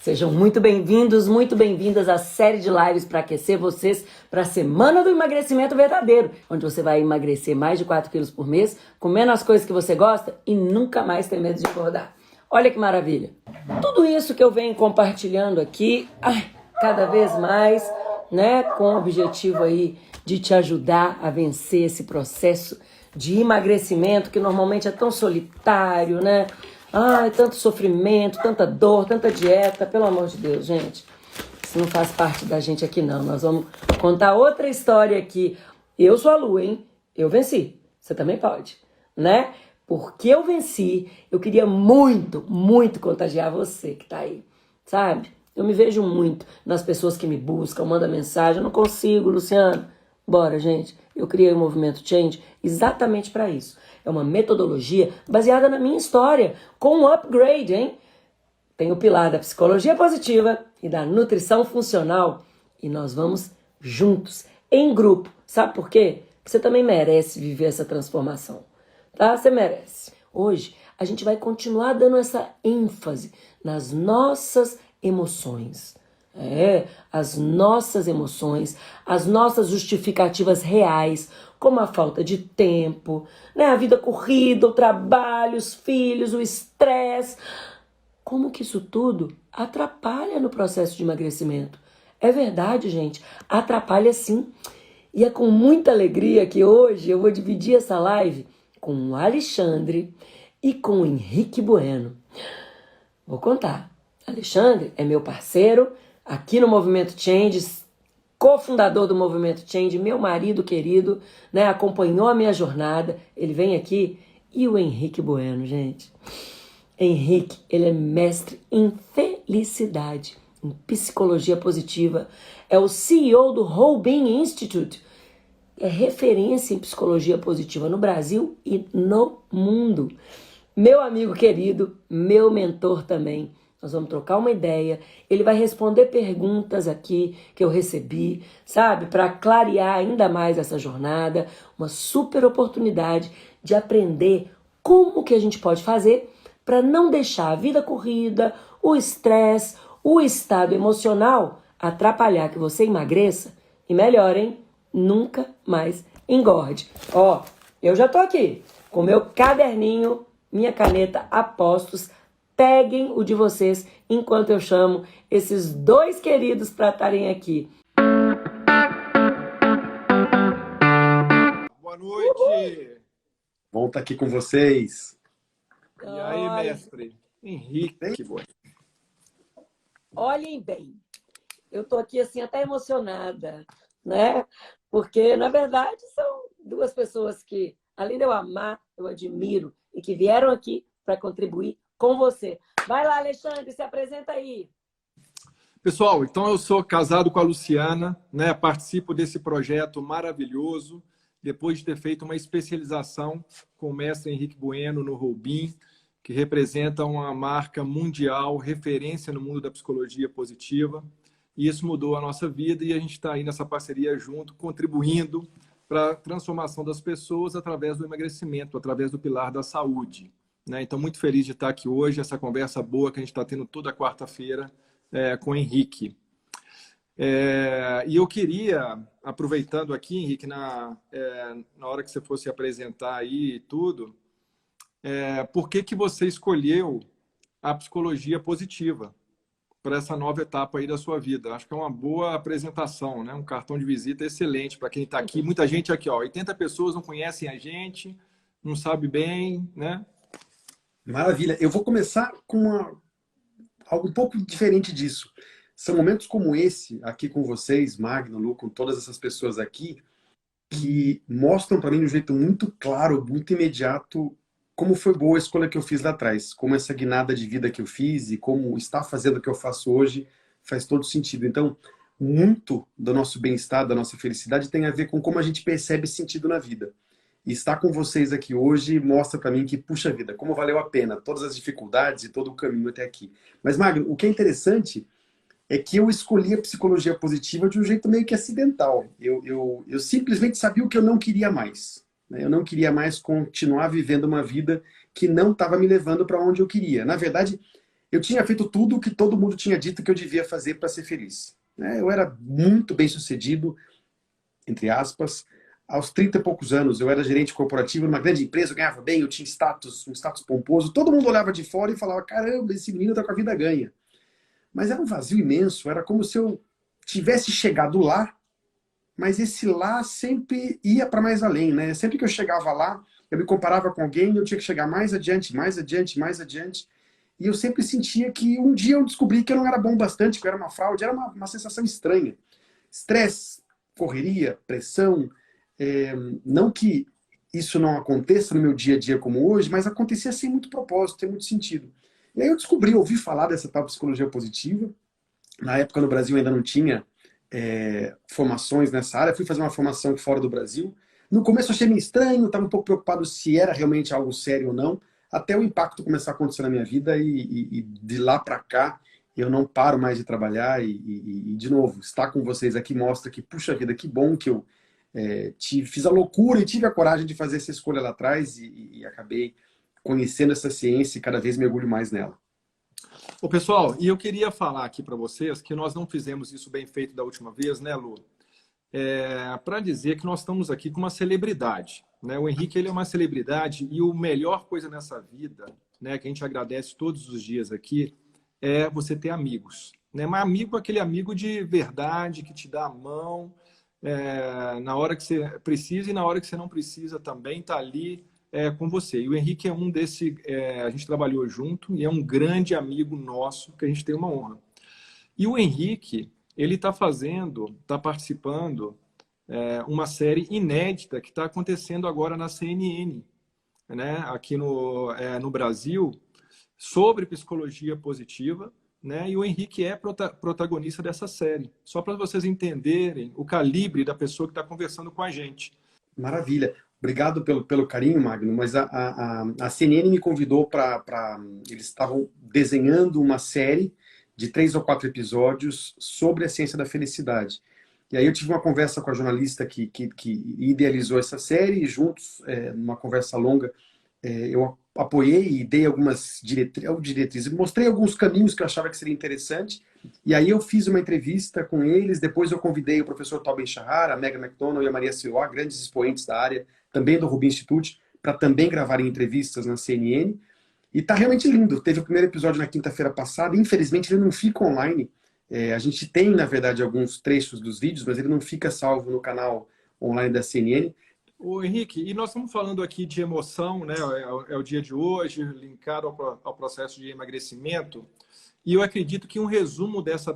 Sejam muito bem-vindos, muito bem-vindas à série de lives para aquecer vocês para a Semana do Emagrecimento Verdadeiro, onde você vai emagrecer mais de 4 quilos por mês, comendo as coisas que você gosta e nunca mais ter medo de engordar. Olha que maravilha! Tudo isso que eu venho compartilhando aqui, cada vez mais, né, com o objetivo aí de te ajudar a vencer esse processo de emagrecimento que normalmente é tão solitário, né? Ai, tanto sofrimento, tanta dor, tanta dieta, pelo amor de Deus, gente. Isso não faz parte da gente aqui, não. Nós vamos contar outra história aqui. Eu sou a Lu, hein? Eu venci. Você também pode, né? Porque eu venci, eu queria muito, muito contagiar você que tá aí, sabe? Eu me vejo muito nas pessoas que me buscam, mandam mensagem. Eu não consigo, Luciano. Bora, gente. Eu criei o Movimento Change exatamente para isso. É uma metodologia baseada na minha história, com um upgrade, hein? Tem o pilar da psicologia positiva e da nutrição funcional. E nós vamos juntos, em grupo. Sabe por quê? Porque você também merece viver essa transformação, tá? Você merece. Hoje, a gente vai continuar dando essa ênfase nas nossas emoções. As nossas emoções, as nossas justificativas reais, como a falta de tempo, né? A vida corrida, o trabalho, os filhos, o estresse. Como que isso tudo atrapalha no processo de emagrecimento? É verdade, gente, atrapalha sim. E é com muita alegria que hoje eu vou dividir essa live com o Alexandre e com o Henrique Bueno. Vou contar. Alexandre é meu parceiro aqui no Movimento Change, cofundador do Movimento Change, meu marido querido, né, acompanhou a minha jornada, ele vem aqui. E o Henrique Bueno, gente. Henrique, ele é mestre em felicidade, em psicologia positiva, é o CEO do Whole Being Institute, é referência em psicologia positiva no Brasil e no mundo. Meu amigo querido, meu mentor também. Nós vamos trocar uma ideia, ele vai responder perguntas aqui que eu recebi, sabe? Para clarear ainda mais essa jornada, uma super oportunidade de aprender como que a gente pode fazer para não deixar a vida corrida, o estresse, o estado emocional atrapalhar que você emagreça e melhor, hein? Nunca mais engorde. Ó, eu já tô aqui com meu caderninho, minha caneta Apostos. Peguem o de vocês enquanto eu chamo esses dois queridos para estarem aqui. Boa noite! Bom estar aqui com vocês. E aí, mestre? Henrique, boa. Olhem bem, eu tô aqui assim até emocionada, né? Porque, na verdade, são duas pessoas que, além de eu amar, eu admiro e que vieram aqui para contribuir com você. Vai lá, Alexandre, se apresenta aí. Pessoal, então eu sou casado com a Luciana, né? Participo desse projeto maravilhoso, depois de ter feito uma especialização com o mestre Henrique Bueno no Roubim, que representa uma marca mundial, referência no mundo da psicologia positiva. E isso mudou a nossa vida e a gente está aí nessa parceria junto, contribuindo para a transformação das pessoas através do emagrecimento, através do pilar da saúde. Então, muito feliz de estar aqui hoje, essa conversa boa que a gente está tendo toda quarta-feira com o Henrique. E eu queria, aproveitando aqui, Henrique, na hora que você fosse apresentar aí e tudo, por que você escolheu a psicologia positiva para essa nova etapa aí da sua vida? Acho que é uma boa apresentação, né? Um cartão de visita excelente para quem está aqui. Muita gente aqui, ó, 80 pessoas não conhecem a gente, não sabe bem, né? Maravilha. Eu vou começar com algo um pouco diferente disso. São momentos como esse, aqui com vocês, Magno, Lu, com todas essas pessoas aqui, que mostram para mim de um jeito muito claro, muito imediato, como foi boa a escolha que eu fiz lá atrás, como essa guinada de vida que eu fiz e como estar fazendo o que eu faço hoje faz todo sentido. Então, muito do nosso bem-estar, da nossa felicidade tem a ver com como a gente percebe sentido na vida. E estar com vocês aqui hoje mostra para mim que, puxa vida, como valeu a pena, todas as dificuldades e todo o caminho até aqui. Mas, Magno, o que é interessante é que eu escolhi a psicologia positiva de um jeito meio que acidental. Eu simplesmente sabia o que eu não queria mais. Eu não queria mais continuar vivendo uma vida que não estava me levando para onde eu queria. Na verdade, eu tinha feito tudo o que todo mundo tinha dito que eu devia fazer para ser feliz. Né? Eu era muito bem sucedido, entre aspas. Aos 30 e poucos anos, eu era gerente corporativo numa grande empresa, eu ganhava bem, eu tinha status, um status pomposo. Todo mundo olhava de fora e falava, caramba, esse menino tá com a vida ganha. Mas era um vazio imenso, era como se eu tivesse chegado lá, mas esse lá sempre ia para mais além, né? Sempre que eu chegava lá, eu me comparava com alguém, eu tinha que chegar mais adiante, mais adiante, mais adiante. E eu sempre sentia que um dia eu descobri que eu não era bom bastante, que eu era uma fraude, era uma sensação estranha. Estresse, correria, pressão, não que isso não aconteça no meu dia a dia como hoje, mas acontecia sem muito propósito, sem muito sentido. E aí eu descobri, ouvi falar dessa tal psicologia positiva. Na época no Brasil ainda não tinha formações nessa área, fui fazer uma formação fora do Brasil. No começo eu achei meio estranho, estava um pouco preocupado se era realmente algo sério ou não, até o impacto começar a acontecer na minha vida e de lá para cá eu não paro mais de trabalhar e, de novo, estar com vocês aqui mostra que, puxa vida, que bom que eu fiz a loucura e tive a coragem de fazer essa escolha lá atrás e acabei conhecendo essa ciência e cada vez mergulho mais nela. Ô, pessoal, e eu queria falar aqui para vocês que nós não fizemos isso bem feito da última vez, né, Lu? Para dizer que nós estamos aqui com uma celebridade, né? O Henrique, ele é uma celebridade e a melhor coisa nessa vida, né, que a gente agradece todos os dias aqui, é você ter amigos, né? Mas amigo, aquele amigo de verdade, que te dá a mão, na hora que você precisa e na hora que você não precisa também, tá ali com você. E o Henrique é um desse, a gente trabalhou junto e é um grande amigo nosso, que a gente tem uma honra. E o Henrique, ele está participando uma série inédita que está acontecendo agora na CNN, né, aqui no Brasil, sobre psicologia positiva, né, e o Henrique é protagonista dessa série. Só para vocês entenderem o calibre da pessoa que está conversando com a gente. Maravilha. Obrigado pelo carinho, Magno, mas a CNN me convidou para... Eles estavam desenhando uma série de 3 ou 4 episódios sobre a ciência da felicidade. E aí eu tive uma conversa com a jornalista que idealizou essa série e juntos, numa conversa longa, eu apoiei e dei algumas diretrizes, mostrei alguns caminhos que eu achava que seria interessante. E aí eu fiz uma entrevista com eles, depois eu convidei o professor Tobin Shahar, a Megan McDonald e a Maria Silva, grandes expoentes da área, também do Rubin Institute, para também gravarem entrevistas na CNN. E tá realmente lindo. Teve o primeiro episódio na quinta-feira passada, infelizmente ele não fica online. A gente tem, na verdade, alguns trechos dos vídeos, mas ele não fica salvo no canal online da CNN. Ô, Henrique, e nós estamos falando aqui de emoção, né? É o dia de hoje, linkado ao processo de emagrecimento. E eu acredito que um resumo desse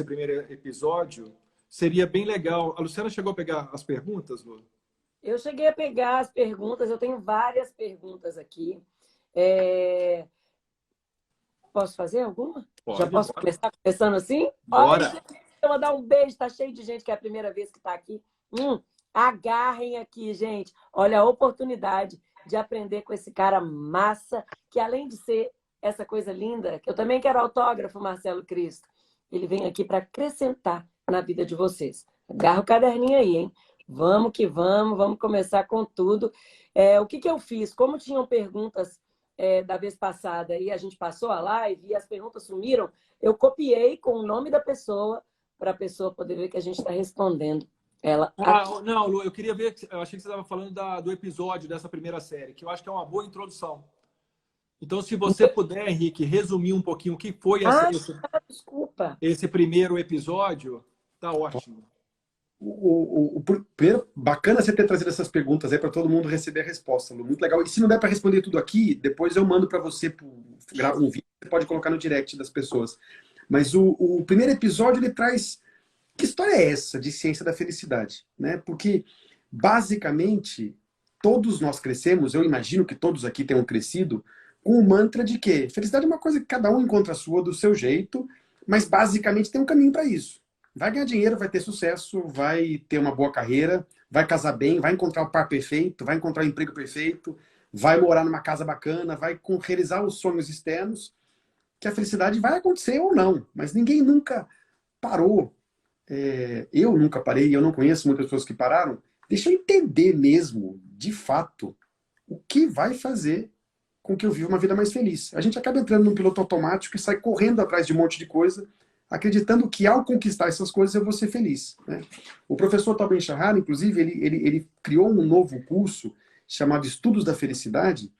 primeiro episódio seria bem legal. A Luciana chegou a pegar as perguntas, Lu? Eu cheguei a pegar as perguntas, eu tenho várias perguntas aqui. Posso fazer alguma? Pode, Já posso começar começando assim? Bora! Olha, gente, eu vou dar um beijo, tá cheio de gente que é a primeira vez que está aqui. Agarrem aqui, gente. Olha a oportunidade de aprender com esse cara massa, que além de ser essa coisa linda, que eu também quero autógrafo, Marcelo Cristo. Ele vem aqui para acrescentar na vida de vocês. Agarra o caderninho aí, hein? Vamos que vamos começar com tudo. O que eu fiz? Como tinham perguntas da vez passada e a gente passou a live e as perguntas sumiram, eu copiei com o nome da pessoa para a pessoa poder ver que a gente está respondendo. Não, Lu, eu queria ver, eu achei que você estava falando do episódio dessa primeira série, que eu acho que é uma boa introdução. Então, se você puder, Henrique, resumir um pouquinho o que foi desculpa. esse primeiro episódio, tá ótimo. Primeiro, bacana você ter trazido essas perguntas aí para todo mundo receber a resposta, Lu. Muito legal. E se não der para responder tudo aqui, depois eu mando para você um vídeo, você pode colocar no direct das pessoas. Mas o primeiro episódio, ele traz... Que história é essa de ciência da felicidade? Né? Porque, basicamente, todos nós crescemos, eu imagino que todos aqui tenham crescido, com o mantra de que felicidade é uma coisa que cada um encontra a sua do seu jeito, mas basicamente tem um caminho para isso. Vai ganhar dinheiro, vai ter sucesso, vai ter uma boa carreira, vai casar bem, vai encontrar o par perfeito, vai encontrar o emprego perfeito, vai morar numa casa bacana, vai realizar os sonhos externos, que a felicidade vai acontecer ou não, mas ninguém nunca parou. Eu nunca parei, eu não conheço muitas pessoas que pararam. Deixa eu entender mesmo, de fato, o que vai fazer com que eu viva uma vida mais feliz. A gente acaba entrando num piloto automático e sai correndo atrás de um monte de coisa, acreditando que ao conquistar essas coisas eu vou ser feliz, né? O professor Tobin Shahar, inclusive, ele criou um novo curso chamado Estudos da Felicidade,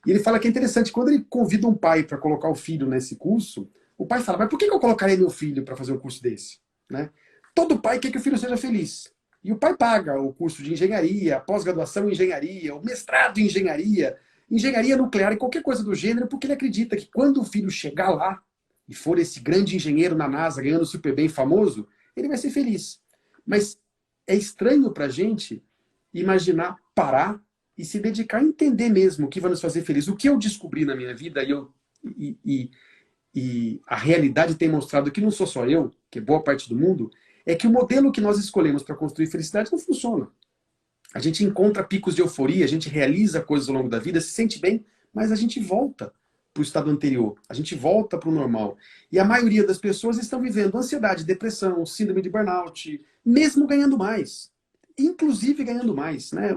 e ele fala que é interessante, quando ele convida um pai para colocar o filho nesse curso, o pai fala, mas por que eu colocaria meu filho para fazer um curso desse? Né? Todo pai quer que o filho seja feliz. E o pai paga o curso de engenharia, pós-graduação em engenharia, o mestrado em engenharia, engenharia nuclear e qualquer coisa do gênero, porque ele acredita que quando o filho chegar lá e for esse grande engenheiro na NASA, ganhando super bem famoso, ele vai ser feliz. Mas é estranho para a gente imaginar parar e se dedicar a entender mesmo o que vai nos fazer feliz. O que eu descobri na minha vida, e a realidade tem mostrado que não sou só eu, que é boa parte do mundo, é que o modelo que nós escolhemos para construir felicidade não funciona. A gente encontra picos de euforia, a gente realiza coisas ao longo da vida, se sente bem, mas a gente volta para o estado anterior, a gente volta para o normal. E a maioria das pessoas estão vivendo ansiedade, depressão, síndrome de burnout, mesmo ganhando mais. Inclusive ganhando mais. Né?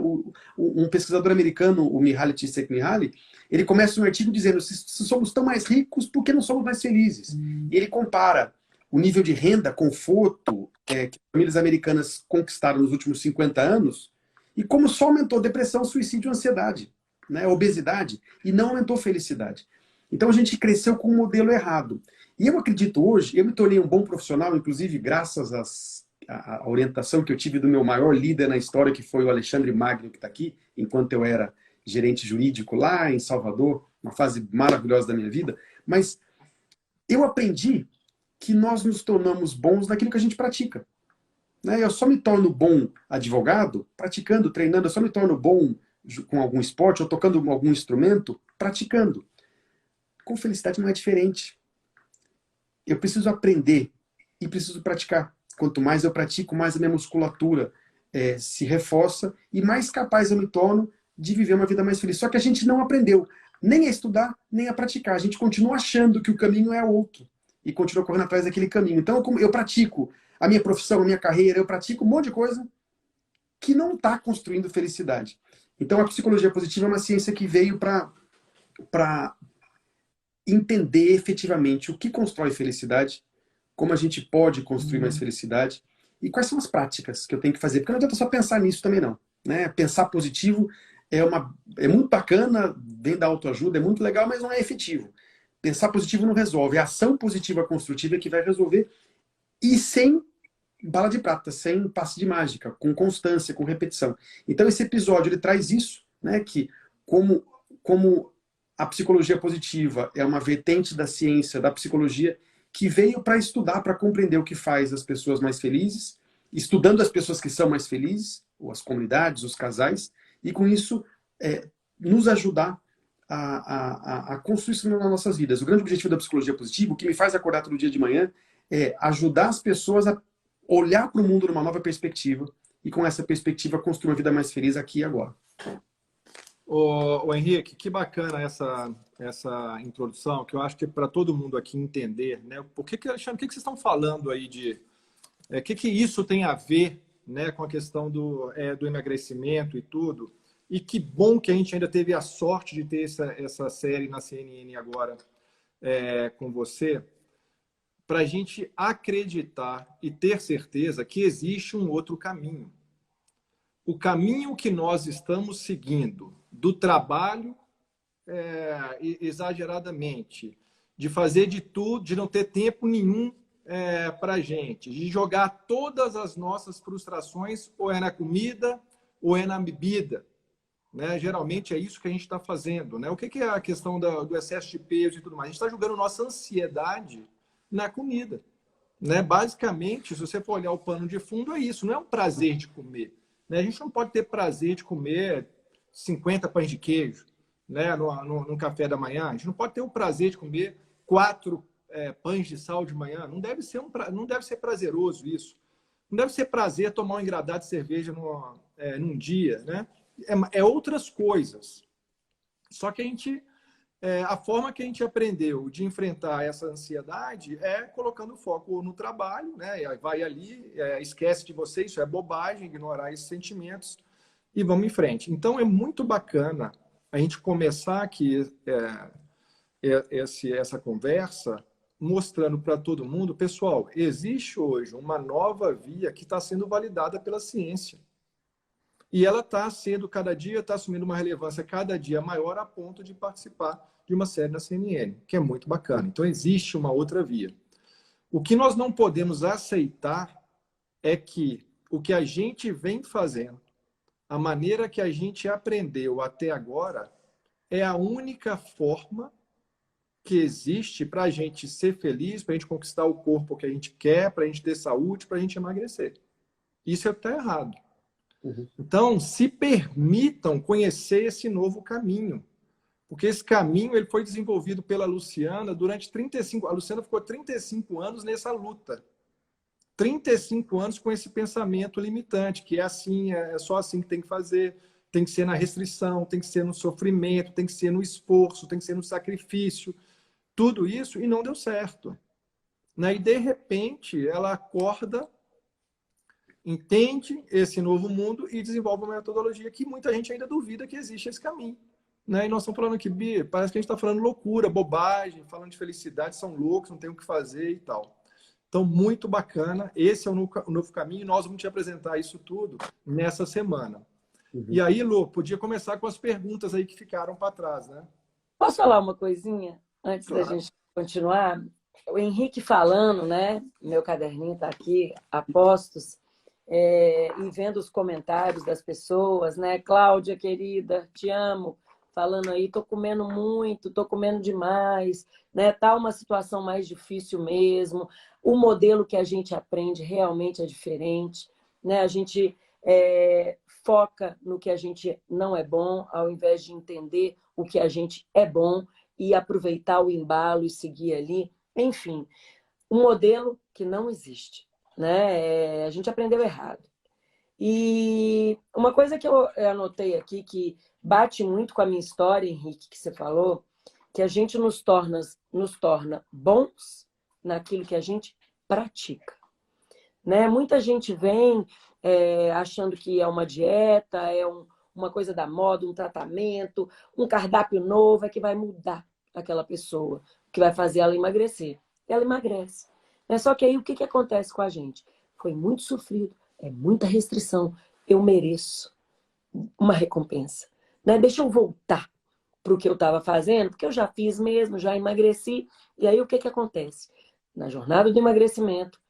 Um pesquisador americano, o Mihaly Csikszentmihalyi, ele começa um artigo dizendo se somos tão mais ricos, por que não somos mais felizes? E ele compara o nível de renda, conforto que as famílias americanas conquistaram nos últimos 50 anos e como só aumentou depressão, suicídio, ansiedade, né? Obesidade, e não aumentou felicidade. Então a gente cresceu com um modelo errado. E eu acredito hoje, eu me tornei um bom profissional, inclusive graças à orientação que eu tive do meu maior líder na história, que foi o Alexandre Magno, que está aqui, enquanto eu era gerente jurídico lá em Salvador, uma fase maravilhosa da minha vida. Mas eu aprendi que nós nos tornamos bons naquilo que a gente pratica. Né? Eu só me torno bom advogado praticando, treinando, eu só me torno bom com algum esporte ou tocando algum instrumento praticando. Com felicidade não é diferente. Eu preciso aprender e preciso praticar. Quanto mais eu pratico, mais a minha musculatura se reforça e mais capaz eu me torno de viver uma vida mais feliz. Só que a gente não aprendeu nem a estudar, nem a praticar. A gente continua achando que o caminho é outro e continua correndo atrás daquele caminho. Então eu pratico a minha profissão, a minha carreira, eu pratico um monte de coisa que não está construindo felicidade. Então a psicologia positiva é uma ciência que veio para entender efetivamente o que constrói felicidade, como a gente pode construir mais felicidade e quais são as práticas que eu tenho que fazer. Porque não adianta só pensar nisso também não. Né? Pensar positivo é muito bacana, vem da autoajuda, é muito legal, mas não é efetivo. Pensar positivo não resolve. É a ação positiva construtiva que vai resolver e sem bala de prata, sem passe de mágica, com constância, com repetição. Então esse episódio ele traz isso, né, que como a psicologia positiva é uma vertente da ciência, da psicologia, que veio para estudar, para compreender o que faz as pessoas mais felizes, estudando as pessoas que são mais felizes, ou as comunidades, os casais, e com isso nos ajudar a construir isso nas nossas vidas. O grande objetivo da psicologia positiva, o que me faz acordar todo dia de manhã, é ajudar as pessoas a olhar para o mundo numa nova perspectiva e com essa perspectiva construir uma vida mais feliz aqui e agora. Ô Henrique, que bacana essa introdução, que eu acho que é para todo mundo aqui entender, né? Alexandre, o que vocês estão falando aí de... O que isso tem a ver, né, com a questão do emagrecimento e tudo? E que bom que a gente ainda teve a sorte de ter essa série na CNN agora com você, para a gente acreditar e ter certeza que existe um outro caminho. O caminho que nós estamos seguindo do trabalho exageradamente, de fazer de tudo, de não ter tempo nenhum para a gente, de jogar todas as nossas frustrações ou é na comida ou é na bebida. Né? Geralmente é isso que a gente está fazendo. Né? O que é a questão do excesso de peso e tudo mais? A gente está jogando nossa ansiedade na comida. Né? Basicamente, se você for olhar o pano de fundo, é isso. Não é um prazer de comer. Né? A gente não pode ter prazer de comer 50 pães de queijo, né? no café da manhã. A gente não pode ter o prazer de comer 4 pães de sal de manhã. Não deve ser prazeroso isso. Não deve ser prazer tomar um engradado de cerveja num dia. Né? É outras coisas. Só que a forma que a gente aprendeu de enfrentar essa ansiedade é colocando foco no trabalho, né? Vai ali, esquece de você, isso é bobagem, ignorar esses sentimentos e vamos em frente. Então é muito bacana a gente começar aqui essa conversa mostrando para todo mundo, pessoal, existe hoje uma nova via que está sendo validada pela ciência. E ela está sendo, cada dia, está assumindo uma relevância cada dia maior a ponto de participar de uma série na CNN, que é muito bacana. Então, existe uma outra via. O que nós não podemos aceitar é que o que a gente vem fazendo, a maneira que a gente aprendeu até agora, é a única forma que existe para a gente ser feliz, para a gente conquistar o corpo que a gente quer, para a gente ter saúde, para a gente emagrecer. Isso está errado. Então, se permitam conhecer esse novo caminho. Porque esse caminho ele foi desenvolvido pela Luciana durante 35 anos. A Luciana ficou 35 anos nessa luta. 35 anos com esse pensamento limitante, que é assim, é só assim que tem que fazer, tem que ser na restrição, tem que ser no sofrimento, tem que ser no esforço, tem que ser no sacrifício. Tudo isso, e não deu certo. E, de repente, ela acorda, entende esse novo mundo e desenvolve uma metodologia que muita gente ainda duvida que existe esse caminho. E nós estamos falando aqui, Bia, parece que a gente está falando loucura, bobagem, falando de felicidade, são loucos, não tem o que fazer e tal. Então, muito bacana. Esse é o novo caminho e nós vamos te apresentar isso tudo nessa semana. E aí, Lu, podia começar com as perguntas aí que ficaram para trás, né? Posso falar uma coisinha antes da gente continuar? O Henrique falando, né? Meu caderninho está aqui, apostos. E vendo os comentários das pessoas, né? Cláudia, querida, te amo. Falando aí, tô comendo muito, tô comendo demais, né? Tá uma situação mais difícil mesmo. O modelo que a gente aprende realmente é diferente, né? A gente foca no que a gente não é bom, ao invés de entender o que a gente é bom e aproveitar o embalo e seguir ali. Enfim, um modelo que não existe. Né? A gente aprendeu errado. E uma coisa que eu anotei aqui, que bate muito com a minha história, Henrique, que você falou, que a gente nos torna bons naquilo que a gente pratica. Né? Muita gente vem achando que é uma dieta, uma coisa da moda, um tratamento, um cardápio novo, é que vai mudar aquela pessoa, que vai fazer ela emagrecer. Ela emagrece. Só que aí o que acontece com a gente? Foi muito sofrido, é muita restrição. Eu mereço uma recompensa. Deixa eu voltar para o que eu estava fazendo, porque eu já fiz mesmo, já emagreci. E aí o que acontece? Na jornada do emagrecimento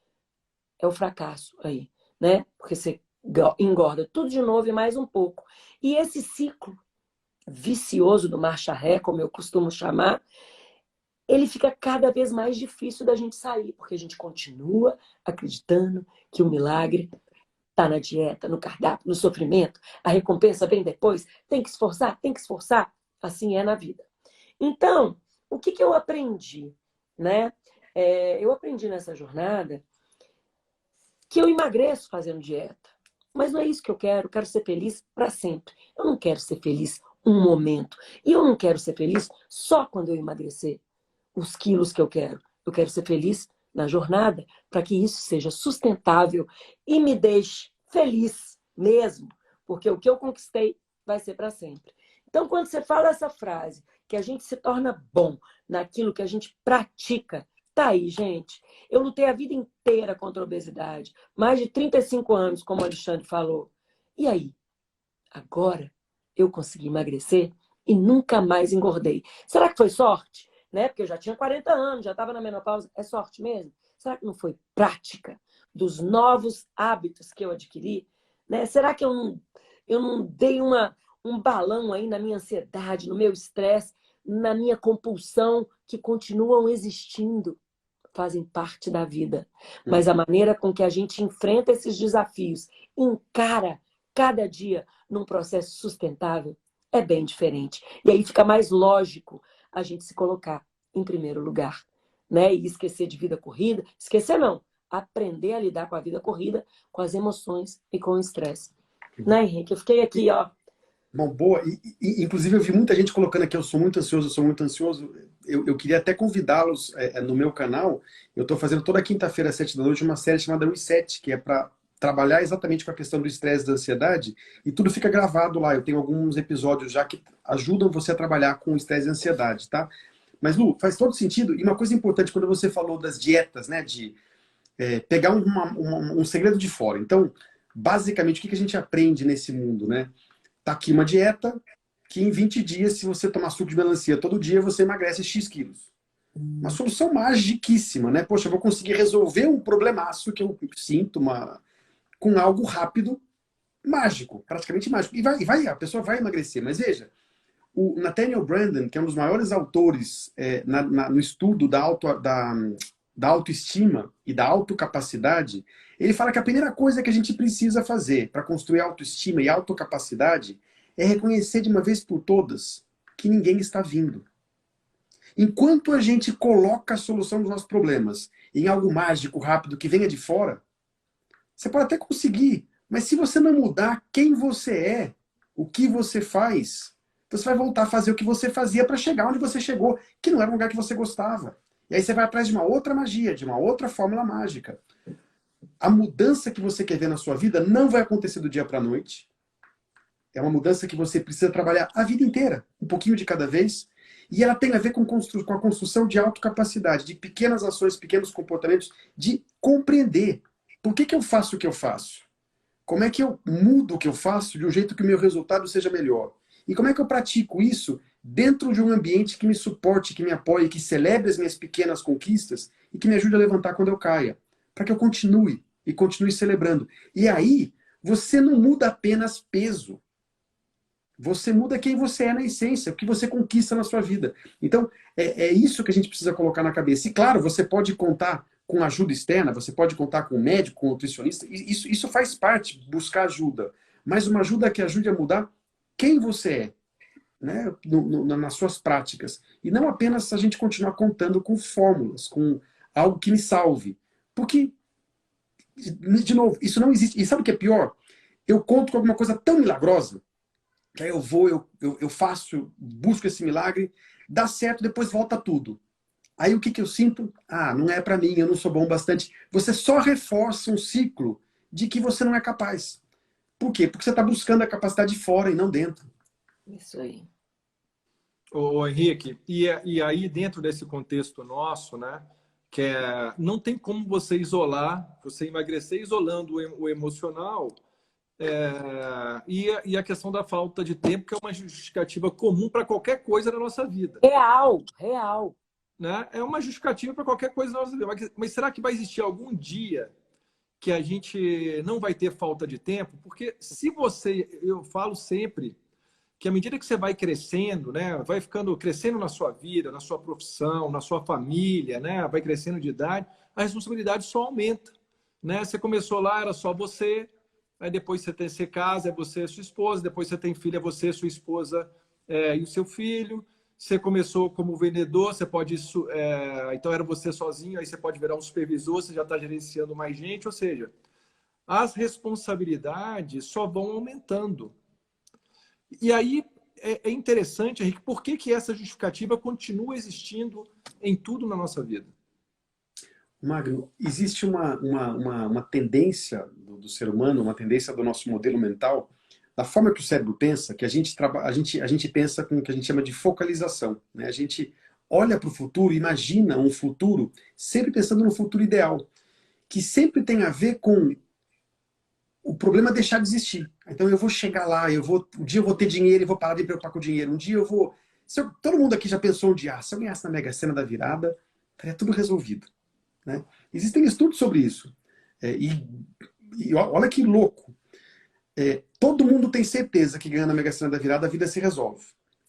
é o fracasso aí, né? Porque você engorda tudo de novo e mais um pouco. E esse ciclo vicioso do marcha ré, como eu costumo chamar, ele fica cada vez mais difícil da gente sair, porque a gente continua acreditando que o milagre está na dieta, no cardápio, no sofrimento, a recompensa vem depois, tem que esforçar, tem que esforçar. Assim é na vida. Então, o que eu aprendi? Né? Eu aprendi nessa jornada que eu emagreço fazendo dieta, mas não é isso que eu quero ser feliz para sempre. Eu não quero ser feliz um momento, e eu não quero ser feliz só quando eu emagrecer os quilos que eu quero. Eu quero ser feliz na jornada para que isso seja sustentável e me deixe feliz mesmo, porque o que eu conquistei vai ser para sempre. Então, quando você fala essa frase, que a gente se torna bom naquilo que a gente pratica, tá aí, gente. Eu lutei a vida inteira contra a obesidade, mais de 35 anos, como o Alexandre falou. E aí? Agora eu consegui emagrecer e nunca mais engordei. Será que foi sorte? Né? Porque eu já tinha 40 anos, já estava na menopausa. É sorte mesmo? Será que não foi prática dos novos hábitos que eu adquiri? Né? Será que eu não dei um balão aí na minha ansiedade, no meu estresse, na minha compulsão, que continuam existindo, fazem parte da vida. Mas a maneira com que a gente enfrenta esses desafios, encara cada dia num processo sustentável, é bem diferente. E aí fica mais lógico a gente se colocar em primeiro lugar, né? E esquecer de vida corrida. Esquecer não. Aprender a lidar com a vida corrida, com as emoções e com o estresse. Né, Henrique? Eu fiquei aqui, ó. Bom, boa. Inclusive, eu vi muita gente colocando aqui, eu sou muito ansioso, eu sou muito ansioso. Eu queria até convidá-los no meu canal. Eu estou fazendo toda quinta-feira, às 7 da noite, uma série chamada Reset, que é para trabalhar exatamente com a questão do estresse e da ansiedade, e tudo fica gravado lá. Eu tenho alguns episódios já que ajudam você a trabalhar com estresse e ansiedade, tá? Mas, Lu, faz todo sentido. E uma coisa importante, quando você falou das dietas, né, de pegar um segredo de fora. Então, basicamente, o que a gente aprende nesse mundo, né? Tá aqui uma dieta que em 20 dias, se você tomar suco de melancia todo dia, você emagrece X quilos. Uma solução magiquíssima, né? Poxa, eu vou conseguir resolver um problemaço que eu sinto com algo rápido, mágico, praticamente mágico. E a pessoa vai emagrecer. Mas veja, o Nathaniel Branden, que é um dos maiores autores no estudo da autoestima e da autocapacidade, ele fala que a primeira coisa que a gente precisa fazer para construir autoestima e autocapacidade é reconhecer de uma vez por todas que ninguém está vindo. Enquanto a gente coloca a solução dos nossos problemas em algo mágico, rápido, que venha de fora, você pode até conseguir, mas se você não mudar quem você é, o que você faz, você vai voltar a fazer o que você fazia para chegar onde você chegou, que não era um lugar que você gostava. E aí você vai atrás de uma outra magia, de uma outra fórmula mágica. A mudança que você quer ver na sua vida não vai acontecer do dia para a noite. É uma mudança que você precisa trabalhar a vida inteira, um pouquinho de cada vez. E ela tem a ver com a construção de autocapacidade, de pequenas ações, pequenos comportamentos, de compreender por que eu faço o que eu faço. Como é que eu mudo o que eu faço de um jeito que o meu resultado seja melhor. E como é que eu pratico isso dentro de um ambiente que me suporte, que me apoie, que celebre as minhas pequenas conquistas e que me ajude a levantar quando eu caia. Para que eu continue e continue celebrando. E aí, você não muda apenas peso. Você muda quem você é na essência, o que você conquista na sua vida. Então, é isso que a gente precisa colocar na cabeça. E claro, você pode contar com ajuda externa, você pode contar com um médico, com um nutricionista. Isso faz parte, buscar ajuda. Mas uma ajuda que ajude a mudar quem você é, né? Nas suas práticas. E não apenas a gente continuar contando com fórmulas, com algo que me salve. Porque, de novo, isso não existe. E sabe o que é pior? Eu conto com alguma coisa tão milagrosa que aí eu faço, busco esse milagre, dá certo, depois volta tudo. Aí o que eu sinto? Ah, não é pra mim, eu não sou bom bastante. Você só reforça um ciclo de que você não é capaz. Por quê? Porque você está buscando a capacidade fora e não dentro. Isso aí. Ô, Henrique, e aí dentro desse contexto nosso, né, não tem como você isolar, você emagrecer isolando o emocional, e a questão da falta de tempo, que é uma justificativa comum para qualquer coisa na nossa vida. Real. Né? É uma justificativa para qualquer coisa na nossa vida. Mas será que vai existir algum dia que a gente não vai ter falta de tempo? Porque eu falo sempre que à medida que você vai crescendo, né, vai crescendo na sua vida, na sua profissão, na sua família, né, vai crescendo de idade, a responsabilidade só aumenta. Né? Você começou lá, era só você. Aí depois você casa, é você e sua esposa. Depois você tem filho, é você, sua esposa e o seu filho. Você começou como vendedor, você pode... então era você sozinho, aí você pode virar um supervisor, você já está gerenciando mais gente. Ou seja, as responsabilidades só vão aumentando. E aí é interessante, Henrique, por que essa justificativa continua existindo em tudo na nossa vida? Magno, existe uma tendência do ser humano, uma tendência do nosso modelo mental, da forma que o cérebro pensa, que a gente pensa com o que a gente chama de focalização. Né? A gente olha para o futuro, imagina um futuro, sempre pensando no futuro ideal, que sempre tem a ver com o problema deixar de existir. Então eu vou chegar lá, um dia eu vou ter dinheiro e vou parar de me preocupar com o dinheiro. Um dia eu vou... todo mundo aqui já pensou um dia, se eu ganhasse na Mega Sena da virada, estaria tudo resolvido. Né? Existem estudos sobre isso. E olha que louco. Todo mundo tem certeza que ganhando na Mega Sena da virada a vida se resolve.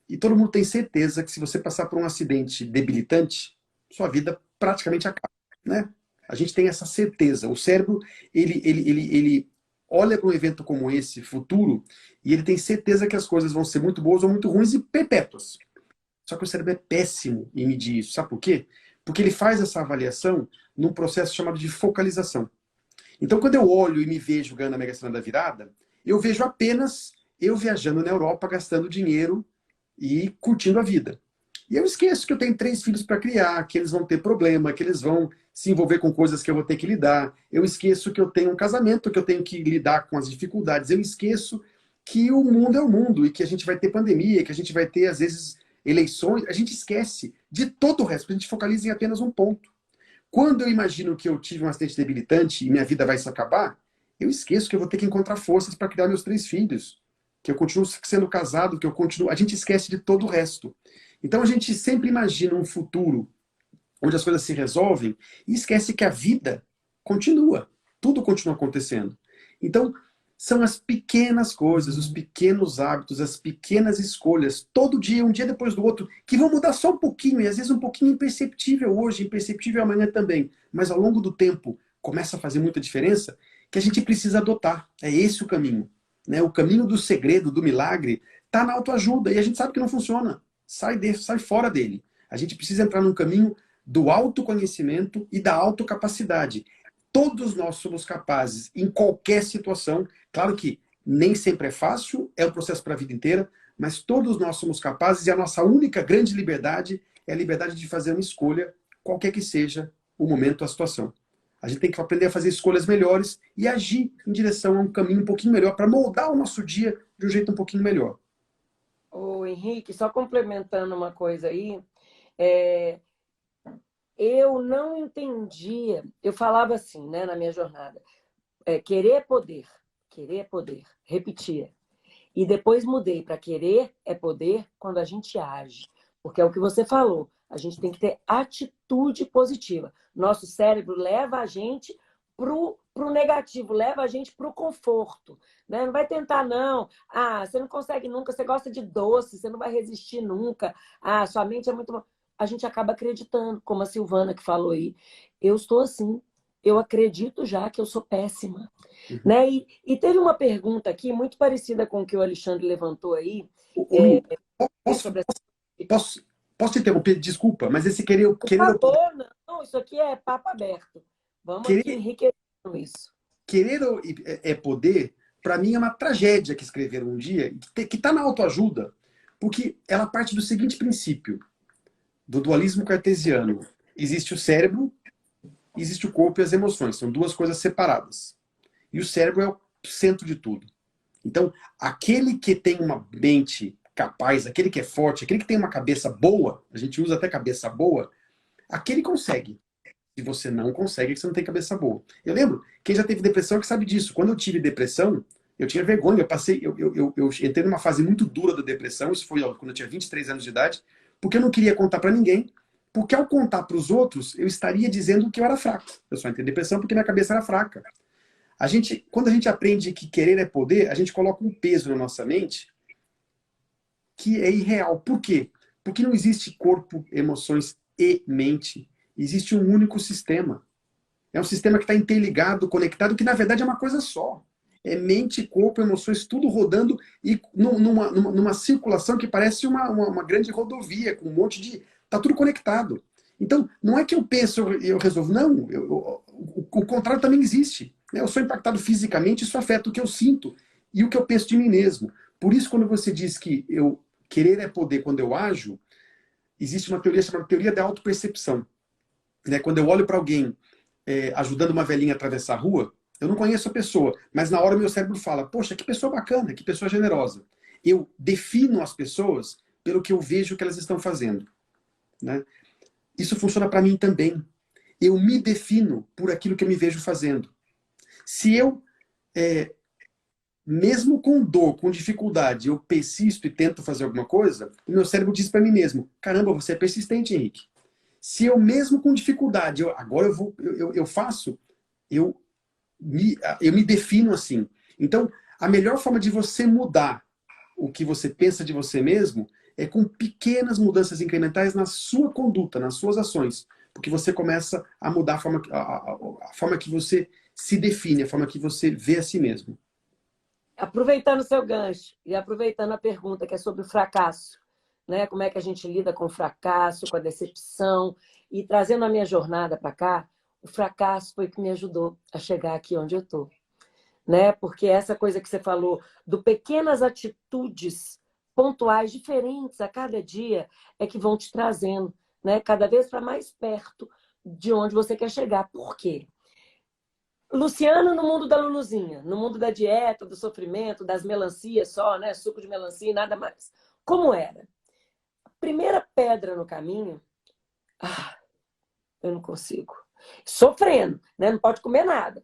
E todo mundo tem certeza que se você passar por um acidente debilitante, sua vida praticamente acaba. Né? A gente tem essa certeza. O cérebro, ele olha para um evento como esse, futuro, e ele tem certeza que as coisas vão ser muito boas ou muito ruins e perpétuas. Só que o cérebro é péssimo em medir isso. Sabe por quê? Porque ele faz essa avaliação num processo chamado de focalização. Então, quando eu olho e me vejo ganhando a Mega Sena da virada, eu vejo apenas eu viajando na Europa, gastando dinheiro e curtindo a vida. E eu esqueço que eu tenho 3 filhos para criar, que eles vão ter problema, que eles vão se envolver com coisas que eu vou ter que lidar. Eu esqueço que eu tenho um casamento, que eu tenho que lidar com as dificuldades. Eu esqueço que o mundo é o mundo e que a gente vai ter pandemia, que a gente vai ter, às vezes, eleições. A gente esquece de todo o resto, a gente focaliza em apenas um ponto. Quando eu imagino que eu tive um acidente debilitante e minha vida vai se acabar, eu esqueço que eu vou ter que encontrar forças para criar meus 3 filhos, que eu continuo sendo casado, que eu continuo. A gente esquece de todo o resto. Então a gente sempre imagina um futuro onde as coisas se resolvem e esquece que a vida continua. Tudo continua acontecendo. Então, são as pequenas coisas, os pequenos hábitos, as pequenas escolhas, todo dia, um dia depois do outro, que vão mudar só um pouquinho, e às vezes um pouquinho imperceptível hoje, imperceptível amanhã também, mas ao longo do tempo começa a fazer muita diferença, que a gente precisa adotar. É esse o caminho. Né? O caminho do segredo, do milagre, está na autoajuda, e a gente sabe que não funciona. Sai fora dele. A gente precisa entrar num caminho do autoconhecimento e da autocapacidade. Todos nós somos capazes, em qualquer situação, claro que nem sempre é fácil, é um processo para a vida inteira, mas todos nós somos capazes e a nossa única grande liberdade é a liberdade de fazer uma escolha, qualquer que seja o momento, a situação. A gente tem que aprender a fazer escolhas melhores e agir em direção a um caminho um pouquinho melhor para moldar o nosso dia de um jeito um pouquinho melhor. Ô, Henrique, só complementando uma coisa aí, é, eu não entendia, eu falava assim, né, na minha jornada, querer é poder, repetia. E depois mudei para querer é poder quando a gente age. Porque é o que você falou, a gente tem que ter atitude positiva. Nosso cérebro leva a gente pro negativo, leva a gente pro conforto. Né? Não vai tentar, não. Ah, você não consegue nunca, você gosta de doce, você não vai resistir nunca. Ah, sua mente é muito... A gente acaba acreditando, como a Silvana que falou aí. Eu estou assim, eu acredito já que eu sou péssima. Né? E teve uma pergunta aqui muito parecida com o que o Alexandre levantou aí. Lu, posso, Sobre posso, posso te interromper? Desculpa, mas esse Por querer ou poder, favor, não, isso aqui é papo aberto. Vamos aqui querer, enriquecendo isso. querer é poder, para mim é uma tragédia que escreveram um dia, que está na autoajuda, porque ela parte do seguinte princípio, do dualismo cartesiano. Existe o cérebro, existe o corpo e as emoções. São duas coisas separadas. E o cérebro é o centro de tudo. Então, aquele que tem uma mente capaz, aquele que é forte, aquele que tem uma cabeça boa, a gente usa até cabeça boa, aquele consegue. Se você não consegue, é que você não tem cabeça boa. Eu lembro, quem já teve depressão é que sabe disso. Quando eu tive depressão, eu tinha vergonha. Eu entrei numa fase muito dura da depressão, isso foi quando eu tinha 23 anos de idade, porque eu não queria contar para ninguém, porque ao contar para os outros, eu estaria dizendo que eu era fraco. Eu só entrei em depressão porque minha cabeça era fraca. Quando a gente aprende que querer é poder, a gente coloca um peso na nossa mente que é irreal. Por quê? Porque não existe corpo, emoções e mente. Existe um único sistema. É um sistema que está interligado, conectado, que na verdade é uma coisa só. É mente, corpo, emoções, tudo rodando e numa circulação que parece uma grande rodovia, com um monte de... Está tudo conectado. Então, não é que eu penso e eu resolvo. Não, o contrário também existe. Eu sou impactado fisicamente, isso afeta o que eu sinto e o que eu penso de mim mesmo. Por isso, quando você diz que eu querer é poder quando eu ajo, existe uma teoria chamada teoria da autopercepção. Quando eu olho para alguém ajudando uma velhinha a atravessar a rua, eu não conheço a pessoa, mas na hora meu cérebro fala, poxa, que pessoa bacana, que pessoa generosa. Eu defino as pessoas pelo que eu vejo que elas estão fazendo. Né? Isso funciona para mim também. Eu me defino por aquilo que eu me vejo fazendo. Se eu, mesmo com dor, com dificuldade, eu persisto e tento fazer alguma coisa, o meu cérebro diz para mim mesmo, caramba, você é persistente, Henrique. Se eu mesmo com dificuldade, agora eu faço, eu me defino assim. Então, a melhor forma de você mudar o que você pensa de você mesmo é com pequenas mudanças incrementais na sua conduta, nas suas ações. Porque você começa a mudar a forma que você se define, a forma que você vê a si mesmo. Aproveitando o seu gancho e aproveitando a pergunta que é sobre o fracasso, né? Como é que a gente lida com o fracasso, com a decepção, e trazendo a minha jornada para cá, o fracasso foi o que me ajudou a chegar aqui onde eu estou. Né? Porque essa coisa que você falou, do pequenas atitudes pontuais diferentes a cada dia é que vão te trazendo, né? Cada vez para mais perto de onde você quer chegar. Por quê? Luciana no mundo da Luluzinha, no mundo da dieta, do sofrimento, das melancias só, né? Suco de melancia e nada mais. Como era? A primeira pedra no caminho, eu não consigo. Sofrendo, né? Não pode comer nada.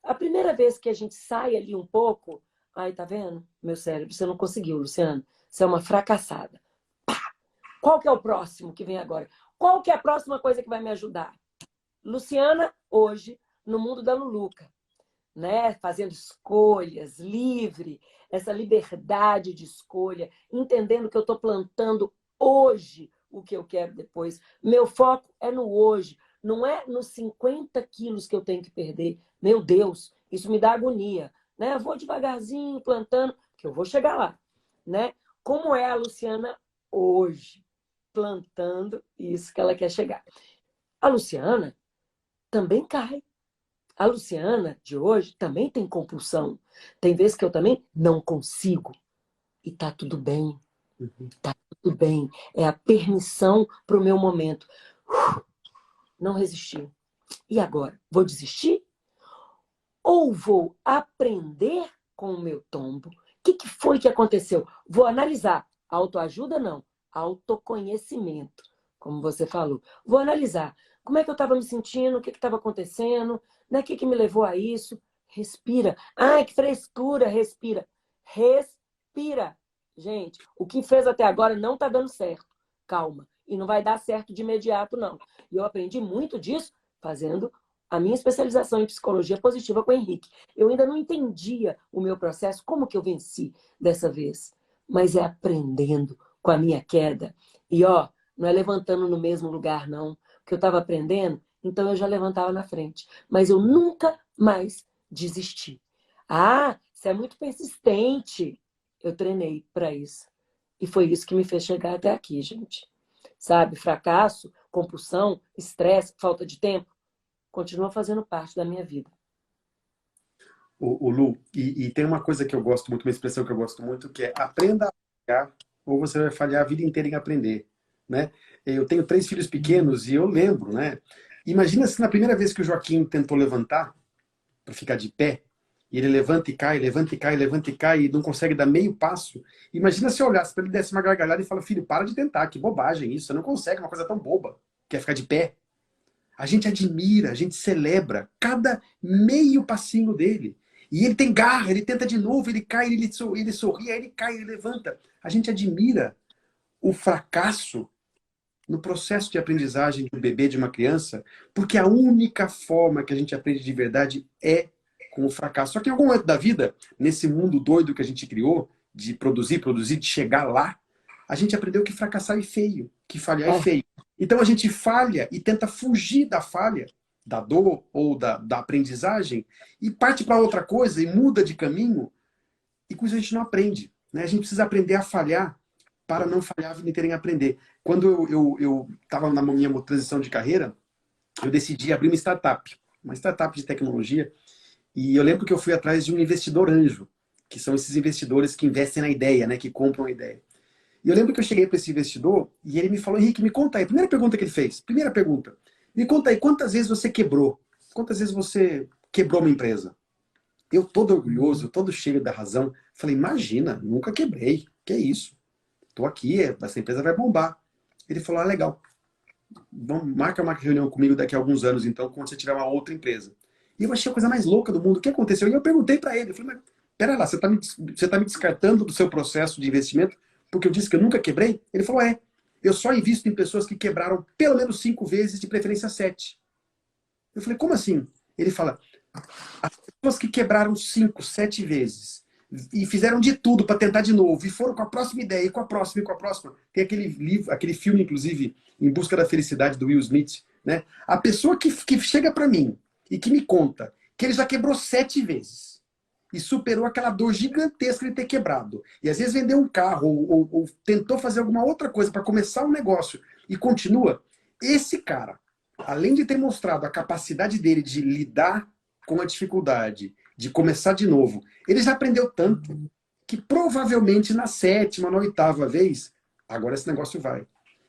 A primeira vez que a gente sai ali um pouco, ai, tá vendo? Meu cérebro, você não conseguiu, Luciano. Você é uma fracassada. Qual que é o próximo que vem agora? Qual que é a próxima coisa que vai me ajudar? Luciana, hoje, no mundo da Luluca, né? Fazendo escolhas, livre, essa liberdade de escolha, entendendo que eu estou plantando hoje o que eu quero depois. Meu foco é no hoje, não é nos 50 quilos que eu tenho que perder. Meu Deus, isso me dá agonia, né? Eu vou devagarzinho plantando, que eu vou chegar lá, né? Como é a Luciana hoje, plantando isso que ela quer chegar. A Luciana também cai. A Luciana de hoje também tem compulsão. Tem vezes que eu também não consigo. E tá tudo bem. Tá tudo bem. É a permissão para o meu momento. Não resistiu. E agora? Vou desistir? Ou vou aprender com o meu tombo? O que foi que aconteceu? Vou analisar. Autoajuda, não. Autoconhecimento, como você falou. Vou analisar. Como é que eu estava me sentindo? O que estava acontecendo? Né? O que me levou a isso? Respira. Ai, que frescura. Respira. Respira. Gente, o que fez até agora não está dando certo. Calma. E não vai dar certo de imediato, não. E eu aprendi muito disso fazendo a minha especialização em psicologia positiva com o Henrique. Eu ainda não entendia o meu processo, como que eu venci dessa vez. Mas é aprendendo com a minha queda. E, ó, não é levantando no mesmo lugar, não. Porque eu estava aprendendo, então eu já levantava na frente. Mas eu nunca mais desisti. Ah, você é muito persistente. Eu treinei para isso. E foi isso que me fez chegar até aqui, gente. Sabe, fracasso, compulsão, estresse, falta de tempo, continua fazendo parte da minha vida. O Lu, e tem uma coisa que eu gosto muito, uma expressão que eu gosto muito, que é aprenda a falhar ou você vai falhar a vida inteira em aprender, né? Eu tenho 3 filhos pequenos e eu lembro, né? Imagina se na primeira vez que o Joaquim tentou levantar para ficar de pé, e ele levanta e cai, levanta e cai, levanta e cai, e não consegue dar meio passo. Imagina se eu olhasse para ele, desse uma gargalhada e fala, filho, para de tentar, que bobagem isso, você não consegue uma coisa tão boba, que é ficar de pé. A gente admira, a gente celebra cada meio passinho dele. E ele tem garra, ele tenta de novo, ele cai, ele sorri, aí ele cai, ele levanta. A gente admira o fracasso no processo de aprendizagem de um bebê, de uma criança, porque a única forma que a gente aprende de verdade é com o fracasso. Só que em algum momento da vida, nesse mundo doido que a gente criou, de produzir, de chegar lá, a gente aprendeu que fracassar é feio, que falhar é feio. Então a gente falha e tenta fugir da falha, da dor ou da aprendizagem, e parte para outra coisa e muda de caminho, e com isso a gente não aprende, né? A gente precisa aprender a falhar para não falhar a vida inteira em aprender. Quando eu estava na minha transição de carreira, eu decidi abrir uma startup de tecnologia, e eu lembro que eu fui atrás de um investidor anjo, que são esses investidores que investem na ideia, né? Que compram a ideia. E eu lembro que eu cheguei para esse investidor e ele me falou, Henrique, me conta aí. Primeira pergunta que ele fez. Primeira pergunta. Me conta aí, quantas vezes você quebrou? Quantas vezes você quebrou uma empresa? Eu todo orgulhoso, todo cheio da razão. Falei, imagina, nunca quebrei. Que é isso? Estou aqui, essa empresa vai bombar. Ele falou, legal. Marca uma reunião comigo daqui a alguns anos, então, quando você tiver uma outra empresa. E eu achei a coisa mais louca do mundo. O que aconteceu? E eu perguntei para ele. Eu falei, mas pera lá, você tá me descartando do seu processo de investimento porque eu disse que eu nunca quebrei? Ele falou, eu só invisto em pessoas que quebraram pelo menos 5 vezes, de preferência 7. Eu falei, como assim? Ele fala, as pessoas que quebraram 5, 7 vezes e fizeram de tudo para tentar de novo, e foram com a próxima ideia, e com a próxima, e com a próxima. Tem aquele livro, aquele filme, inclusive, Em Busca da Felicidade, do Will Smith, né? A pessoa que chega para mim e que me conta que ele já quebrou 7 vezes, e superou aquela dor gigantesca de ter quebrado. E às vezes vendeu um carro ou tentou fazer alguma outra coisa para começar um negócio e continua. Esse cara, além de ter mostrado a capacidade dele de lidar com a dificuldade, de começar de novo, ele já aprendeu tanto que provavelmente na 7ª, na 8ª vez, agora esse negócio vai.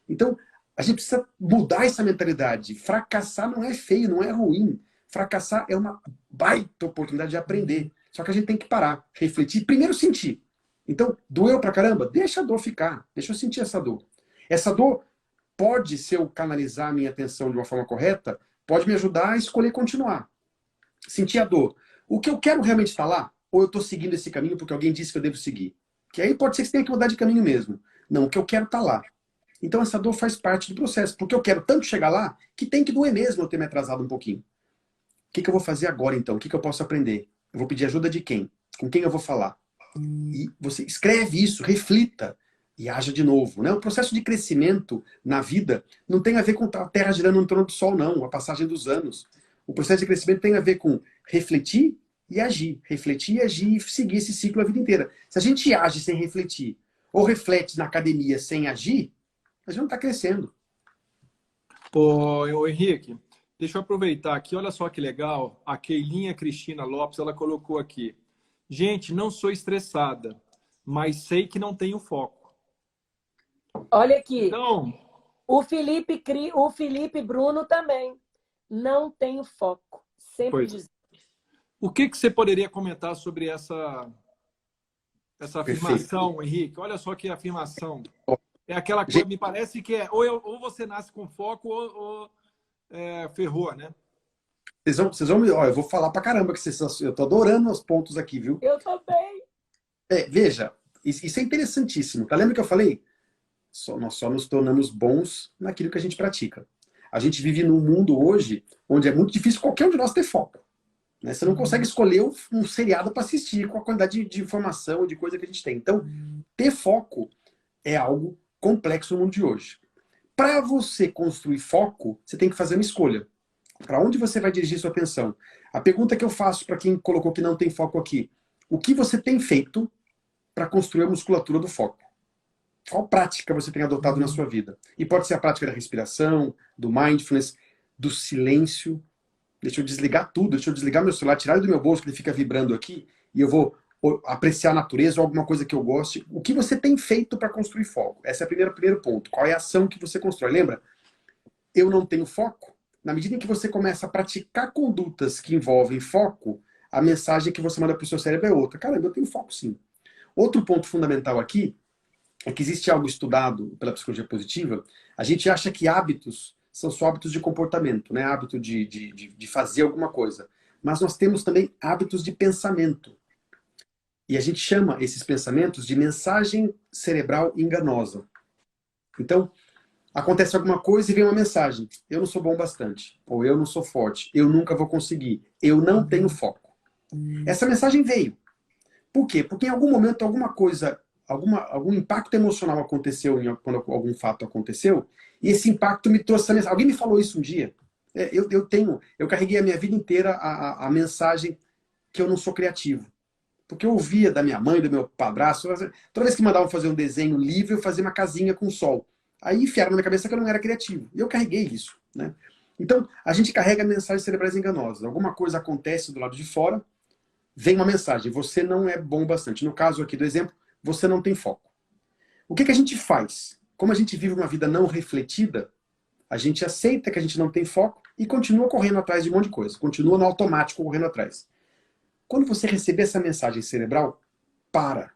Então, a gente precisa mudar essa mentalidade. Fracassar não é feio, não é ruim. Fracassar é uma baita oportunidade de aprender. Só que a gente tem que parar, refletir, primeiro sentir. Então, doeu pra caramba? Deixa a dor ficar. Deixa eu sentir essa dor. Essa dor pode, se eu canalizar a minha atenção de uma forma correta, pode me ajudar a escolher continuar. Sentir a dor. O que eu quero realmente estar lá? Ou eu estou seguindo esse caminho porque alguém disse que eu devo seguir? Que aí pode ser que você tenha que mudar de caminho mesmo. Não, o que eu quero estar lá. Então essa dor faz parte do processo. Porque eu quero tanto chegar lá que tem que doer mesmo eu ter me atrasado um pouquinho. O que eu vou fazer agora então? O que eu posso aprender? Eu vou pedir ajuda de quem? Com quem eu vou falar? E você escreve isso, reflita e haja de novo. Né? O processo de crescimento na vida não tem a ver com a Terra girando em torno do Sol, não. A passagem dos anos. O processo de crescimento tem a ver com refletir e agir. Refletir e agir e seguir esse ciclo a vida inteira. Se a gente age sem refletir, ou reflete na academia sem agir, a gente não está crescendo. Ô, Henrique, deixa eu aproveitar aqui. Olha só que legal. A Keilinha Cristina Lopes, ela colocou aqui. Gente, não sou estressada, mas sei que não tenho foco. Olha aqui. Então, o Felipe Bruno também. Não tenho foco. Sempre diz. O que você poderia comentar sobre essa afirmação, Henrique? Olha só que afirmação. É aquela coisa, me parece que é ou você nasce com foco ou ferrou, né? Vocês vão ó, eu vou falar pra caramba, que eu tô adorando os pontos aqui, viu? Eu também. Veja, isso é interessantíssimo. Tá? Lembra que eu falei? Nós só nos tornamos bons naquilo que a gente pratica. A gente vive num mundo hoje onde é muito difícil qualquer um de nós ter foco. Né? Você não consegue escolher um seriado para assistir com a quantidade de informação, de coisa que a gente tem. Então, ter foco é algo complexo no mundo de hoje. Para você construir foco, você tem que fazer uma escolha. Para onde você vai dirigir sua atenção? A pergunta que eu faço para quem colocou que não tem foco aqui: o que você tem feito para construir a musculatura do foco? Qual prática você tem adotado na sua vida? E pode ser a prática da respiração, do mindfulness, do silêncio. Deixa eu desligar tudo, deixa eu desligar meu celular, tirar ele do meu bolso, que ele fica vibrando aqui, e eu vou apreciar a natureza ou alguma coisa que eu goste. O que você tem feito para construir foco? Esse é o primeiro ponto. Qual é a ação que você constrói? Lembra? Eu não tenho foco. Na medida em que você começa a praticar condutas que envolvem foco, a mensagem que você manda para o seu cérebro é outra. Caramba, eu tenho foco sim. Outro ponto fundamental aqui é que existe algo estudado pela psicologia positiva. A gente acha que hábitos são só hábitos de comportamento, né? Hábito de fazer alguma coisa. Mas nós temos também hábitos de pensamento. E a gente chama esses pensamentos de mensagem cerebral enganosa. Então, acontece alguma coisa e vem uma mensagem. Eu não sou bom bastante. Ou eu não sou forte. Eu nunca vou conseguir. Eu não tenho foco. Essa mensagem veio. Por quê? Porque em algum momento alguma coisa, algum impacto emocional aconteceu quando algum fato aconteceu, e esse impacto me trouxe essa mensagem. Alguém me falou isso um dia. Eu carreguei a minha vida inteira a mensagem que eu não sou criativo. Porque eu ouvia da minha mãe, do meu padrasto, toda vez que mandavam fazer um desenho livre, eu fazia uma casinha com sol. Aí enfiaram na minha cabeça que eu não era criativo. E eu carreguei isso. Né? Então, a gente carrega mensagens cerebrais enganosas. Alguma coisa acontece do lado de fora, vem uma mensagem: você não é bom bastante. No caso aqui do exemplo, você não tem foco. O que a gente faz? Como a gente vive uma vida não refletida, a gente aceita que a gente não tem foco e continua correndo atrás de um monte de coisa. Continua no automático correndo atrás. Quando você receber essa mensagem cerebral, para,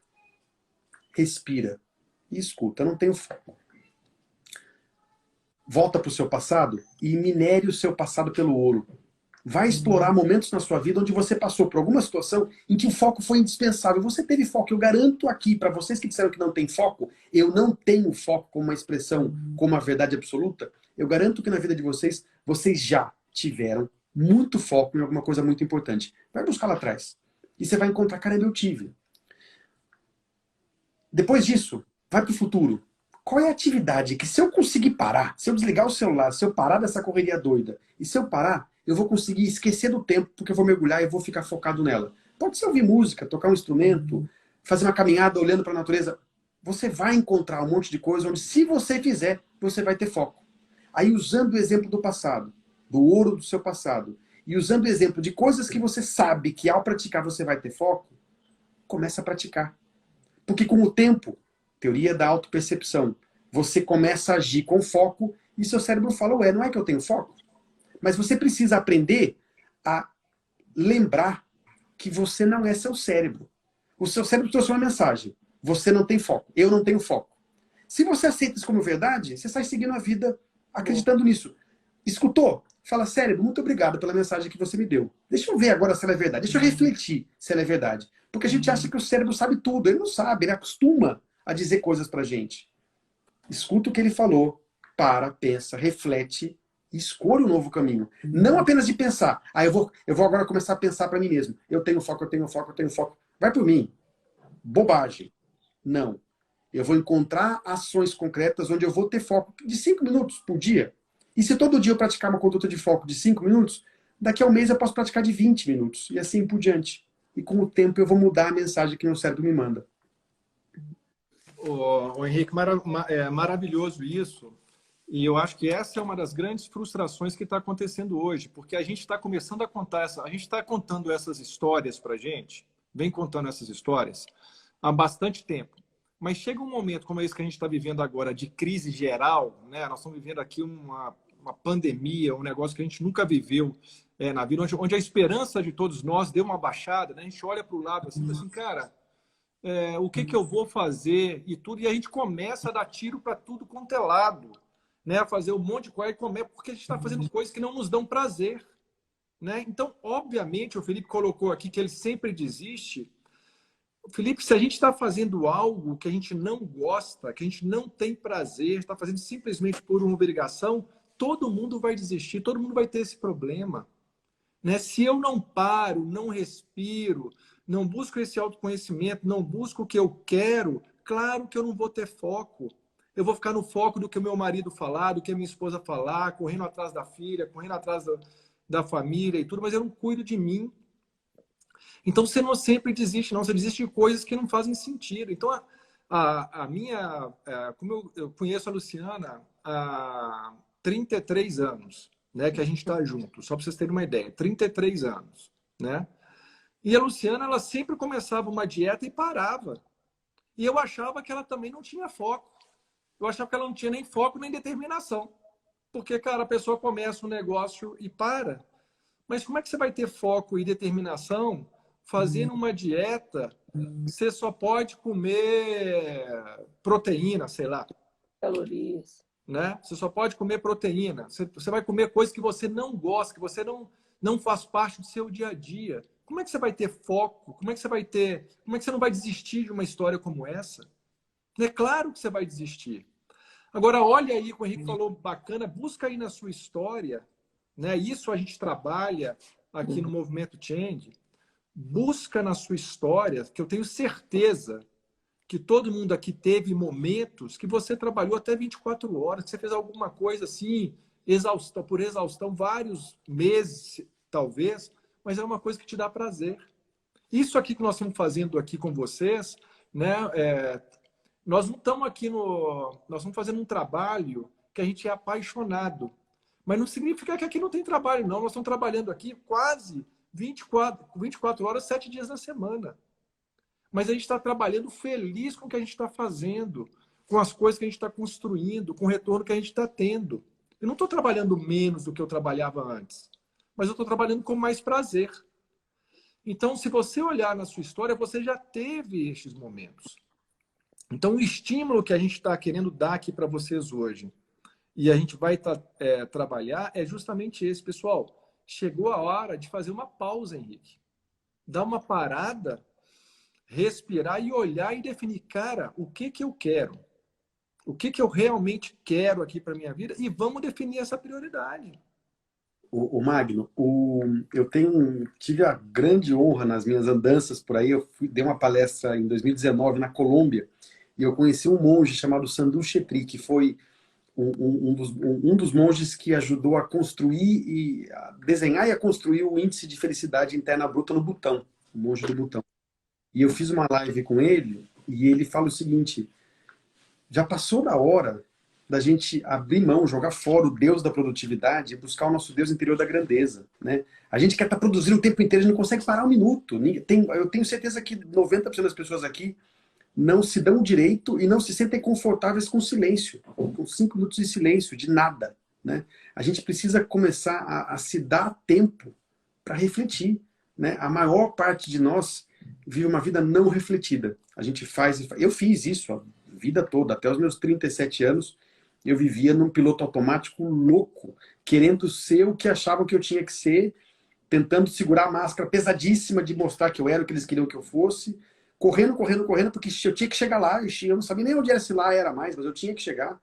respira e escuta. Eu não tenho foco. Volta para o seu passado e minere o seu passado pelo ouro. Vai explorar momentos na sua vida onde você passou por alguma situação em que o foco foi indispensável. Você teve foco. Eu garanto aqui, para vocês que disseram que não tem foco, eu não tenho foco como uma expressão, como uma verdade absoluta. Eu garanto que na vida de vocês, vocês já tiveram muito foco em alguma coisa muito importante. Vai buscar lá atrás. E você vai encontrar: caramba, eu tive. Depois disso, vai para o futuro. Qual é a atividade que, se eu conseguir parar, se eu desligar o celular, se eu parar dessa correria doida, e se eu parar, eu vou conseguir esquecer do tempo, porque eu vou mergulhar e vou ficar focado nela. Pode ser ouvir música, tocar um instrumento, fazer uma caminhada olhando para a natureza. Você vai encontrar um monte de coisa onde, se você fizer, você vai ter foco. Aí, usando o exemplo do passado, do ouro do seu passado, e usando o exemplo de coisas que você sabe que ao praticar você vai ter foco, começa a praticar. Porque com o tempo, teoria da autopercepção, você começa a agir com foco e seu cérebro fala, ué, não é que eu tenho foco? Mas você precisa aprender a lembrar que você não é seu cérebro. O seu cérebro trouxe uma mensagem. Você não tem foco. Eu não tenho foco. Se você aceita isso como verdade, você sai seguindo a vida acreditando nisso. Escutou? Fala, cérebro, muito obrigado pela mensagem que você me deu. Deixa eu ver agora se ela é verdade. Deixa eu refletir se ela é verdade. Porque a gente acha que o cérebro sabe tudo. Ele não sabe, ele acostuma a dizer coisas pra gente. Escuta o que ele falou, para, pensa, reflete e escolha um novo caminho. Não apenas de pensar. Eu vou agora começar a pensar para mim mesmo. Eu tenho foco, eu tenho foco, eu tenho foco. Vai por mim. Bobagem. Não. Eu vou encontrar ações concretas onde eu vou ter foco de 5 minutos por dia. E se todo dia eu praticar uma conduta de foco de 5 minutos, daqui a um mês eu posso praticar de 20 minutos. E assim por diante. E com o tempo eu vou mudar a mensagem que meu cérebro me manda. O Henrique, é maravilhoso isso. E eu acho que essa é uma das grandes frustrações que está acontecendo hoje, porque a gente está começando a contar a gente está contando essas histórias para a gente, vem contando essas histórias há bastante tempo. Mas chega um momento como esse que a gente está vivendo agora, de crise geral, né? Nós estamos vivendo aqui uma pandemia, um negócio que a gente nunca viveu na vida, onde a esperança de todos nós deu uma baixada, né? A gente olha para o lado assim, cara, o que eu vou fazer e tudo, e a gente começa a dar tiro para tudo quanto é lado, né? A fazer um monte de coisa e comer, porque a gente está fazendo coisas que não nos dão prazer, né? Então, obviamente, o Felipe colocou aqui que ele sempre desiste. Felipe, se a gente está fazendo algo que a gente não gosta, que a gente não tem prazer, está fazendo simplesmente por uma obrigação, todo mundo vai desistir, todo mundo vai ter esse problema, né? Se eu não paro, não respiro, não busco esse autoconhecimento, não busco o que eu quero, claro que eu não vou ter foco. Eu vou ficar no foco do que o meu marido falar, do que a minha esposa falar, correndo atrás da filha, correndo atrás da família e tudo, mas eu não cuido de mim. Então, você não sempre desiste, não. Você desiste de coisas que não fazem sentido. Então, como eu conheço a Luciana há 33 anos, né, que a gente está junto, só para vocês terem uma ideia, 33 anos, né? E a Luciana, ela sempre começava uma dieta e parava. E eu achava que ela também não tinha foco. Eu achava que ela não tinha nem foco nem determinação. Porque, cara, a pessoa começa um negócio e para. Mas como é que você vai ter foco e determinação fazendo uma dieta? Você só pode comer proteína, sei lá. Calorias. Né? Você só pode comer proteína. Você vai comer coisas que você não gosta, que você não faz parte do seu dia a dia. Como é que você vai ter foco? Como é que você não vai desistir de uma história como essa? É claro que você vai desistir. Agora, olha aí, como o Henrique falou, bacana, busca aí na sua história, né? Isso a gente trabalha aqui no Movimento Change. Busca na sua história, que eu tenho certeza que todo mundo aqui teve momentos que você trabalhou até 24 horas, que você fez alguma coisa assim, por exaustão, vários meses, talvez, mas é uma coisa que te dá prazer. Isso aqui que nós estamos fazendo aqui com vocês, né? Nós não estamos aqui nós estamos fazendo um trabalho que a gente é apaixonado. Mas não significa que aqui não tem trabalho, não. Nós estamos trabalhando aqui quase 24 horas, 7 dias na semana. Mas a gente está trabalhando feliz com o que a gente está fazendo, com as coisas que a gente está construindo, com o retorno que a gente está tendo. Eu não estou trabalhando menos do que eu trabalhava antes, mas eu estou trabalhando com mais prazer. Então, se você olhar na sua história, você já teve estes momentos. Então, o estímulo que a gente está querendo dar aqui para vocês hoje, e a gente vai trabalhar, é justamente esse, pessoal. Chegou a hora de fazer uma pausa, Henrique. Dar uma parada, respirar e olhar e definir, cara, o que eu quero? O que eu realmente quero aqui para minha vida? E vamos definir essa prioridade. O Magno, eu tive a grande honra nas minhas andanças por aí. Dei uma palestra em 2019 na Colômbia e eu conheci um monge chamado Sadhu Chetri, que foi um dos monges que ajudou a construir a desenhar e a construir o índice de felicidade interna bruta no Butão, o monge do Butão. E eu fiz uma live com ele e ele fala o seguinte: já passou da hora da gente abrir mão, jogar fora o Deus da produtividade e buscar o nosso Deus interior da grandeza, né? A gente quer estar produzindo o tempo inteiro, a gente não consegue parar um minuto. Eu tenho certeza que 90% das pessoas aqui não se dão direito e não se sentem confortáveis com silêncio, com 5 minutos de silêncio, de nada, né? A gente precisa começar a se dar tempo para refletir, né? A maior parte de nós vive uma vida não refletida. A gente faz... Eu fiz isso a vida toda, até os meus 37 anos, eu vivia num piloto automático louco, querendo ser o que achavam que eu tinha que ser, tentando segurar a máscara pesadíssima de mostrar que eu era o que eles queriam que eu fosse, correndo, porque eu tinha que chegar lá, eu não sabia nem onde esse lá era mais, mas eu tinha que chegar,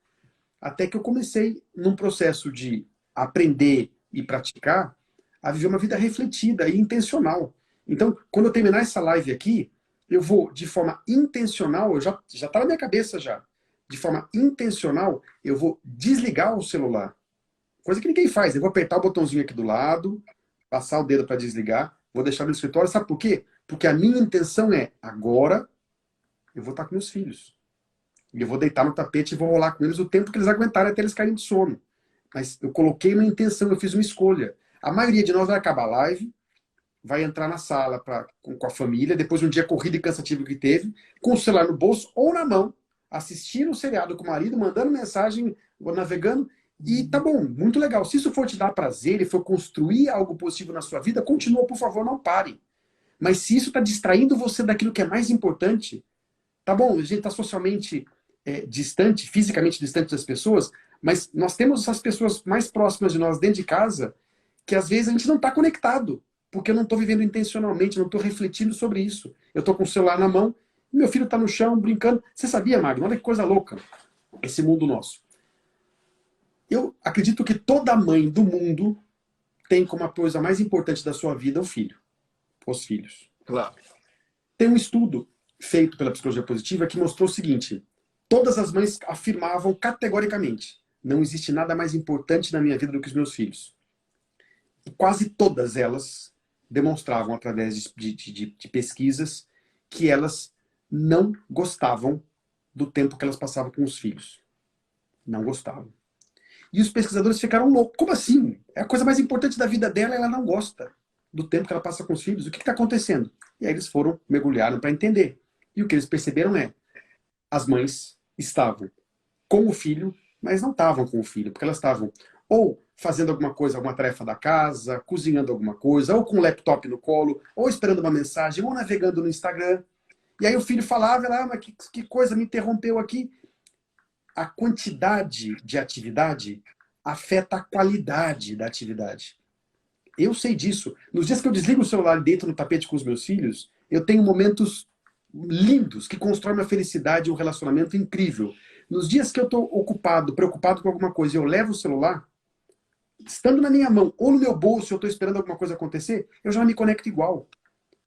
até que eu comecei, num processo de aprender e praticar, a viver uma vida refletida e intencional. Então, quando eu terminar essa live aqui, eu vou, de forma intencional, já está na minha cabeça já, de forma intencional, eu vou desligar o celular. Coisa que ninguém faz. Eu vou apertar o botãozinho aqui do lado, passar o dedo para desligar, vou deixar no escritório. Sabe por quê? Porque a minha intenção é, agora, eu vou estar com meus filhos. E eu vou deitar no tapete e vou rolar com eles o tempo que eles aguentarem até eles caírem de sono. Mas eu coloquei uma intenção, eu fiz uma escolha. A maioria de nós vai acabar a live, vai entrar na sala com a família, depois de um dia corrido e cansativo que teve, com o celular no bolso ou na mão, assistindo o seriado com o marido, mandando mensagem, navegando, e tá bom, muito legal. Se isso for te dar prazer e for construir algo positivo na sua vida, continua, por favor, não pare. Mas se isso está distraindo você daquilo que é mais importante, tá bom, a gente está socialmente distante, fisicamente distante das pessoas, mas nós temos essas pessoas mais próximas de nós dentro de casa, que às vezes a gente não está conectado, porque eu não estou vivendo intencionalmente, não estou refletindo sobre isso. Eu estou com o celular na mão, meu filho está no chão, brincando. Você sabia, Magno? Olha que coisa louca, esse mundo nosso. Eu acredito que toda mãe do mundo tem como a coisa mais importante da sua vida o filho. Os filhos. Claro. Tem um estudo feito pela psicologia positiva que mostrou o seguinte: todas as mães afirmavam categoricamente: não existe nada mais importante na minha vida do que os meus filhos. E quase todas elas demonstravam, através de pesquisas, que elas não gostavam do tempo que elas passavam com os filhos. Não gostavam. E os pesquisadores ficaram loucos. Como assim? É a coisa mais importante da vida dela e ela não gosta do tempo que ela passa com os filhos. O que está acontecendo? E aí eles mergulharam para entender. E o que eles perceberam é: as mães estavam com o filho, mas não estavam com o filho, porque elas estavam ou fazendo alguma coisa, alguma tarefa da casa, cozinhando alguma coisa, ou com o laptop no colo, ou esperando uma mensagem, ou navegando no Instagram. E aí o filho falava, mas que coisa, me interrompeu aqui. A quantidade de atividade afeta a qualidade da atividade. Eu sei disso. Nos dias que eu desligo o celular e deito no tapete com os meus filhos, eu tenho momentos lindos que constroem uma felicidade e um relacionamento incrível. Nos dias que eu estou ocupado, preocupado com alguma coisa e eu levo o celular, estando na minha mão ou no meu bolso, eu estou esperando alguma coisa acontecer, eu já me conecto igual.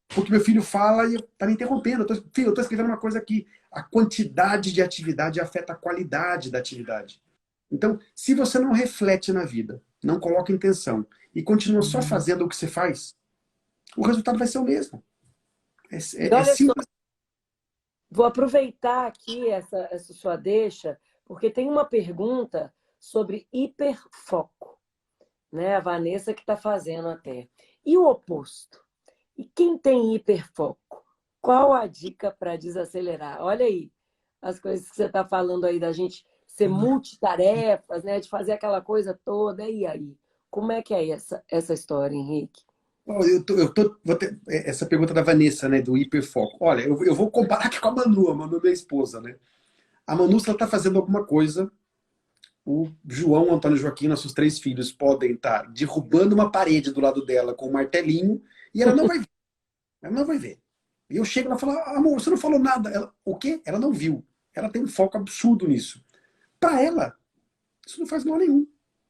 Porque meu filho fala e está me interrompendo. Filho, eu estou escrevendo uma coisa aqui. A quantidade de atividade afeta a qualidade da atividade. Então, se você não reflete na vida, não coloca intenção e continua só fazendo o que você faz, o resultado vai ser o mesmo. É simples. Vou aproveitar aqui essa sua deixa, porque tem uma pergunta sobre hiperfoco, né? A Vanessa que está fazendo até. E o oposto? E quem tem hiperfoco? Qual a dica para desacelerar? Olha aí, as coisas que você está falando aí da gente ser multitarefas, né? De fazer aquela coisa toda. E aí? Como é que é essa história, Henrique? Vou ter essa pergunta da Vanessa, né? Do hiperfoco. Olha, eu vou comparar aqui com a Manu é minha esposa, né? A Manu, se ela está fazendo alguma coisa, o João, o Antônio e o Joaquim, nossos 3 filhos, podem estar derrubando uma parede do lado dela com um martelinho e ela não vai ver. Ela não vai ver. E eu chego e ela fala: amor, você não falou nada. Ela, o quê? Ela não viu. Ela tem um foco absurdo nisso. Para ela, isso não faz mal nenhum.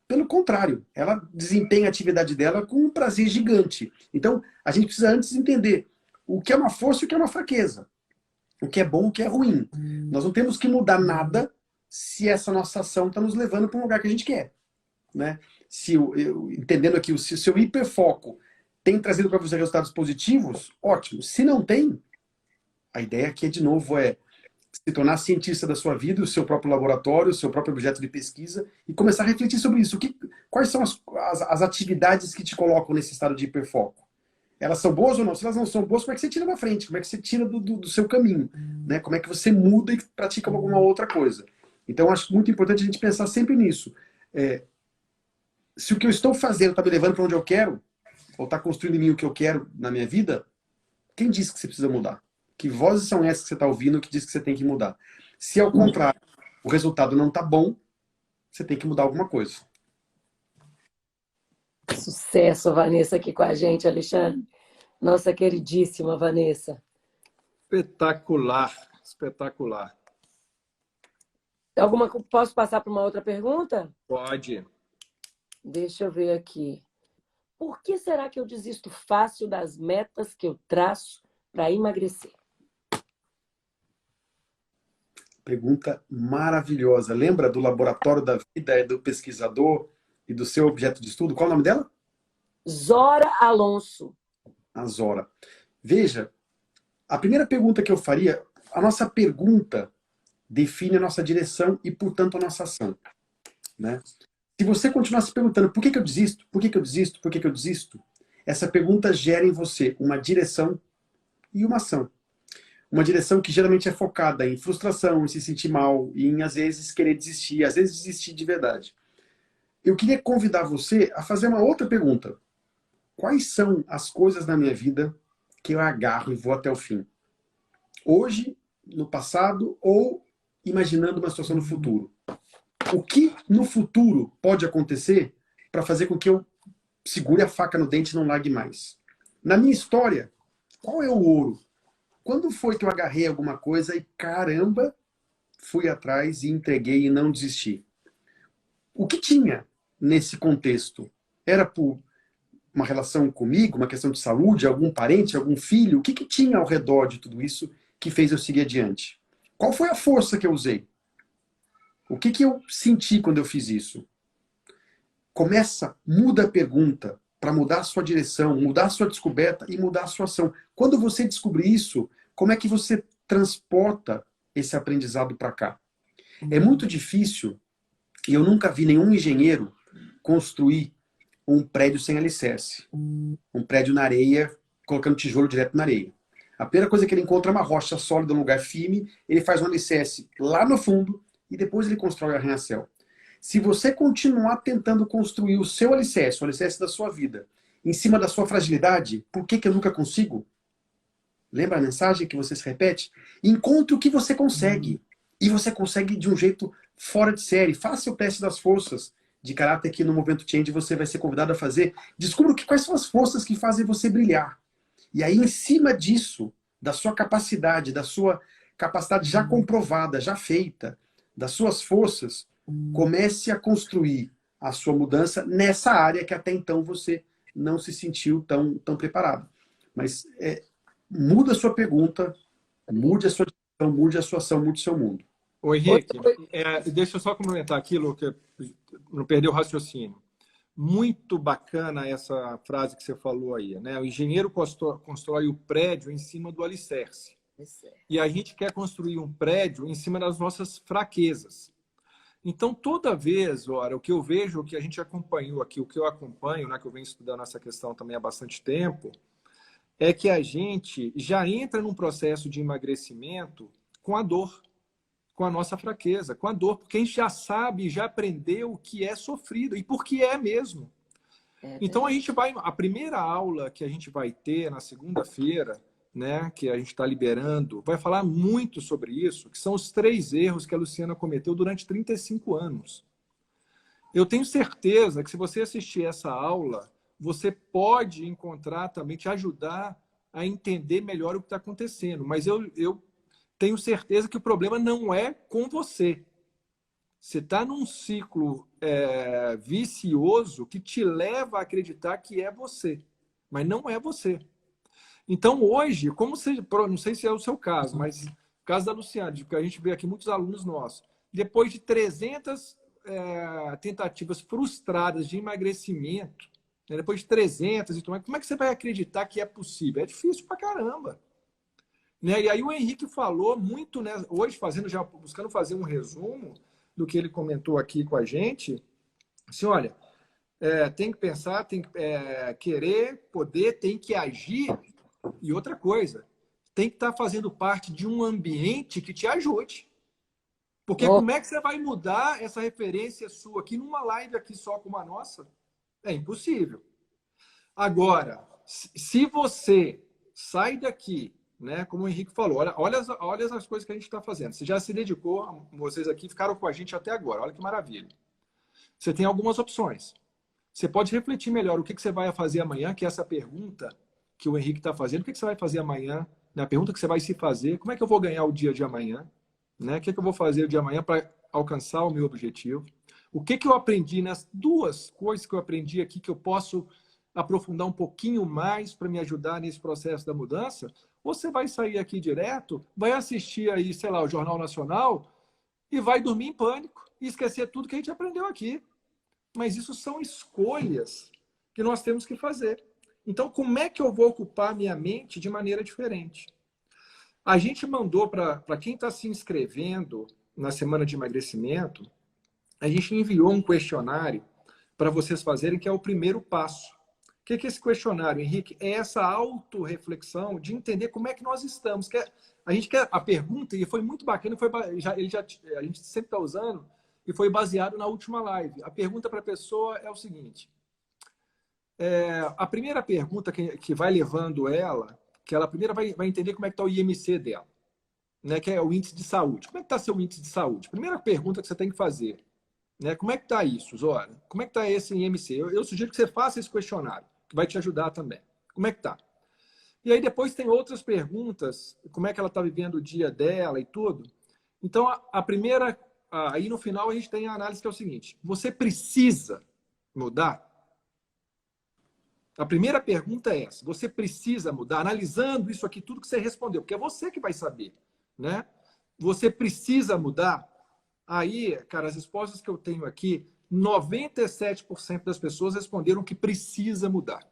Pelo contrário, ela desempenha a atividade dela com um prazer gigante. Então, a gente precisa antes entender o que é uma força e o que é uma fraqueza. O que é bom e o que é ruim. Nós não temos que mudar nada se essa nossa ação está nos levando para um lugar que a gente quer. Né? Entendendo aqui, se o seu hiperfoco tem trazido para você resultados positivos, ótimo. Se não tem, a ideia aqui, de novo, é se tornar cientista da sua vida, o seu próprio laboratório, o seu próprio objeto de pesquisa, e começar a refletir sobre isso. Quais são as atividades que te colocam nesse estado de hiperfoco? Elas são boas ou não? Se elas não são boas, como é que você tira da frente? Como é que você tira do seu caminho? Né? Como é que você muda e pratica alguma outra coisa? Então, acho muito importante a gente pensar sempre nisso. Se o que eu estou fazendo está me levando para onde eu quero, ou está construindo em mim o que eu quero na minha vida, quem disse que você precisa mudar? Que vozes são essas que você está ouvindo que diz que você tem que mudar? Se ao contrário, o resultado não está bom, você tem que mudar alguma coisa. Sucesso, Vanessa, aqui com a gente, Alexandre. Nossa queridíssima Vanessa. Espetacular, espetacular. Posso passar para uma outra pergunta? Pode. Deixa eu ver aqui. Por que será que eu desisto fácil das metas que eu traço para emagrecer? Pergunta maravilhosa. Lembra do laboratório da vida, do pesquisador e do seu objeto de estudo? Qual é o nome dela? Zora Alonso. A Zora. Veja, a primeira pergunta que eu faria, a nossa pergunta define a nossa direção e, portanto, a nossa ação. Né? Se você continuar se perguntando por que eu desisto, por que eu desisto, por que eu desisto, essa pergunta gera em você uma direção e uma ação. Uma direção que geralmente é focada em frustração, em se sentir mal, e em, às vezes, querer desistir, às vezes desistir de verdade. Eu queria convidar você a fazer uma outra pergunta. Quais são as coisas na minha vida que eu agarro e vou até o fim? Hoje, no passado ou imaginando uma situação no futuro? O que no futuro pode acontecer para fazer com que eu segure a faca no dente e não largue mais? Na minha história, qual é o ouro? Quando foi que eu agarrei alguma coisa e, caramba, fui atrás e entreguei e não desisti? O que tinha nesse contexto? Era por uma relação comigo, uma questão de saúde, algum parente, algum filho? O que tinha ao redor de tudo isso que fez eu seguir adiante? Qual foi a força que eu usei? O que eu senti quando eu fiz isso? Muda a pergunta para mudar a sua direção, mudar a sua descoberta e mudar a sua ação. Quando você descobrir isso, como é que você transporta esse aprendizado para cá? É muito difícil, e eu nunca vi nenhum engenheiro construir um prédio sem alicerce. Um prédio na areia, colocando tijolo direto na areia. A primeira coisa que ele encontra é uma rocha sólida, um lugar firme, ele faz um alicerce lá no fundo e depois ele constrói o arranha-céu. Se você continuar tentando construir o seu alicerce, o alicerce da sua vida, em cima da sua fragilidade, por que eu nunca consigo? Lembra a mensagem que você se repete? Encontre o que você consegue. E você consegue de um jeito fora de série. Faça o teste das forças de caráter que no Movimento Change você vai ser convidado a fazer. Descubra quais são as forças que fazem você brilhar. E aí, em cima disso, da sua capacidade já comprovada, já feita, das suas forças, comece a construir a sua mudança nessa área que até então você não se sentiu tão preparado. Mas muda a sua pergunta, mude a sua direção, mude a sua ação, mude o seu mundo. Ô, Henrique, deixa eu só complementar aquilo, que não perdeu o raciocínio. Muito bacana essa frase que você falou aí, né? O engenheiro constrói o prédio em cima do alicerce. E a gente quer construir um prédio em cima das nossas fraquezas. Então, toda vez, ora, o que eu vejo, o que a gente acompanhou aqui, o que eu acompanho, né, que eu venho estudando essa questão também há bastante tempo, é que a gente já entra num processo de emagrecimento com a dor, com a nossa fraqueza, com a dor, porque a gente já sabe, já aprendeu o que é sofrido e por que é mesmo. Então, a primeira aula que a gente vai ter na segunda-feira, né, que a gente está liberando, vai falar muito sobre isso, que são os 3 erros que a Luciana cometeu durante 35 anos. Eu tenho certeza que se você assistir essa aula, você pode encontrar também, te ajudar a entender melhor o que está acontecendo. Mas eu tenho certeza que o problema não é com você. Você está num ciclo vicioso que te leva a acreditar que é você, mas não é você. Então, hoje, não sei se é o seu caso, mas no caso da Luciana, porque a gente vê aqui muitos alunos nossos, depois de 300 tentativas frustradas de emagrecimento, né, depois de 300, como é que você vai acreditar que é possível? É difícil pra caramba. Né? E aí o Henrique falou muito, né, hoje, buscando fazer um resumo do que ele comentou aqui com a gente, assim, olha, tem que pensar, tem que querer, poder, tem que agir. E outra coisa, tem que estar fazendo parte de um ambiente que te ajude. Porque Oh, como é que você vai mudar essa referência sua aqui numa live aqui só como a nossa? É impossível. Agora, se você sai daqui, né, como o Henrique falou, olha as coisas que a gente está fazendo. Você já se dedicou, vocês aqui ficaram com a gente até agora. Olha que maravilha. Você tem algumas opções. Você pode refletir melhor o que você vai fazer amanhã, que é essa pergunta que o Henrique está fazendo. O que você vai fazer amanhã? Né? A pergunta que você vai se fazer. Como é que eu vou ganhar o dia de amanhã? Né? O que eu vou fazer o dia de amanhã para alcançar o meu objetivo? O que eu aprendi nas duas coisas que eu aprendi aqui que eu posso aprofundar um pouquinho mais para me ajudar nesse processo da mudança? Ou você vai sair aqui direto, vai assistir aí, sei lá, o Jornal Nacional e vai dormir em pânico e esquecer tudo que a gente aprendeu aqui. Mas isso são escolhas que nós temos que fazer. Então, como é que eu vou ocupar minha mente de maneira diferente? A gente mandou para quem está se inscrevendo na semana de emagrecimento, a gente enviou um questionário para vocês fazerem, que é o primeiro passo. O que é esse questionário, Henrique? É essa autorreflexão de entender como é que nós estamos. A gente quer a pergunta, e foi muito bacana, a gente sempre está usando, e foi baseado na última live. A pergunta para a pessoa é o seguinte. A primeira pergunta que vai levando ela, que ela primeiro vai entender como é que está o IMC dela, né, que é o índice de saúde. Como é que está seu índice de saúde? Primeira pergunta que você tem que fazer. Né, como é que está isso, Zora? Como é que está esse IMC? Eu sugiro que você faça esse questionário, que vai te ajudar também. Como é que está? E aí depois tem outras perguntas, como é que ela está vivendo o dia dela e tudo. Então, a primeira... Aí no final a gente tem a análise que é o seguinte: você precisa mudar? A primeira pergunta é essa: você precisa mudar? Analisando isso aqui, tudo que você respondeu, porque é você que vai saber, né? Você precisa mudar? Aí, cara, as respostas que eu tenho aqui, 97% das pessoas responderam que precisa mudar.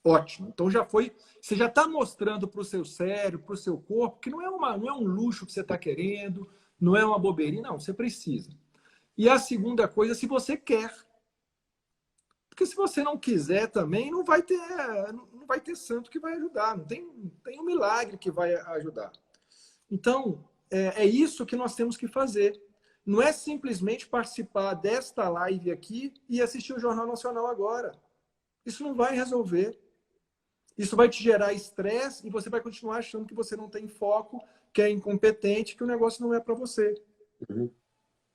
Ótimo. Então você já está mostrando para o seu cérebro, para o seu corpo, que não é um luxo que você está querendo, não é uma bobeirinha, não, você precisa. E a segunda coisa, se você quer. Porque se você não quiser também, não vai ter santo que vai ajudar, não tem um milagre que vai ajudar. Então, é isso que nós temos que fazer. Não é simplesmente participar desta live aqui e assistir o Jornal Nacional agora. Isso não vai resolver. Isso vai te gerar estresse e você vai continuar achando que você não tem foco, que é incompetente, que o negócio não é para você. Uhum.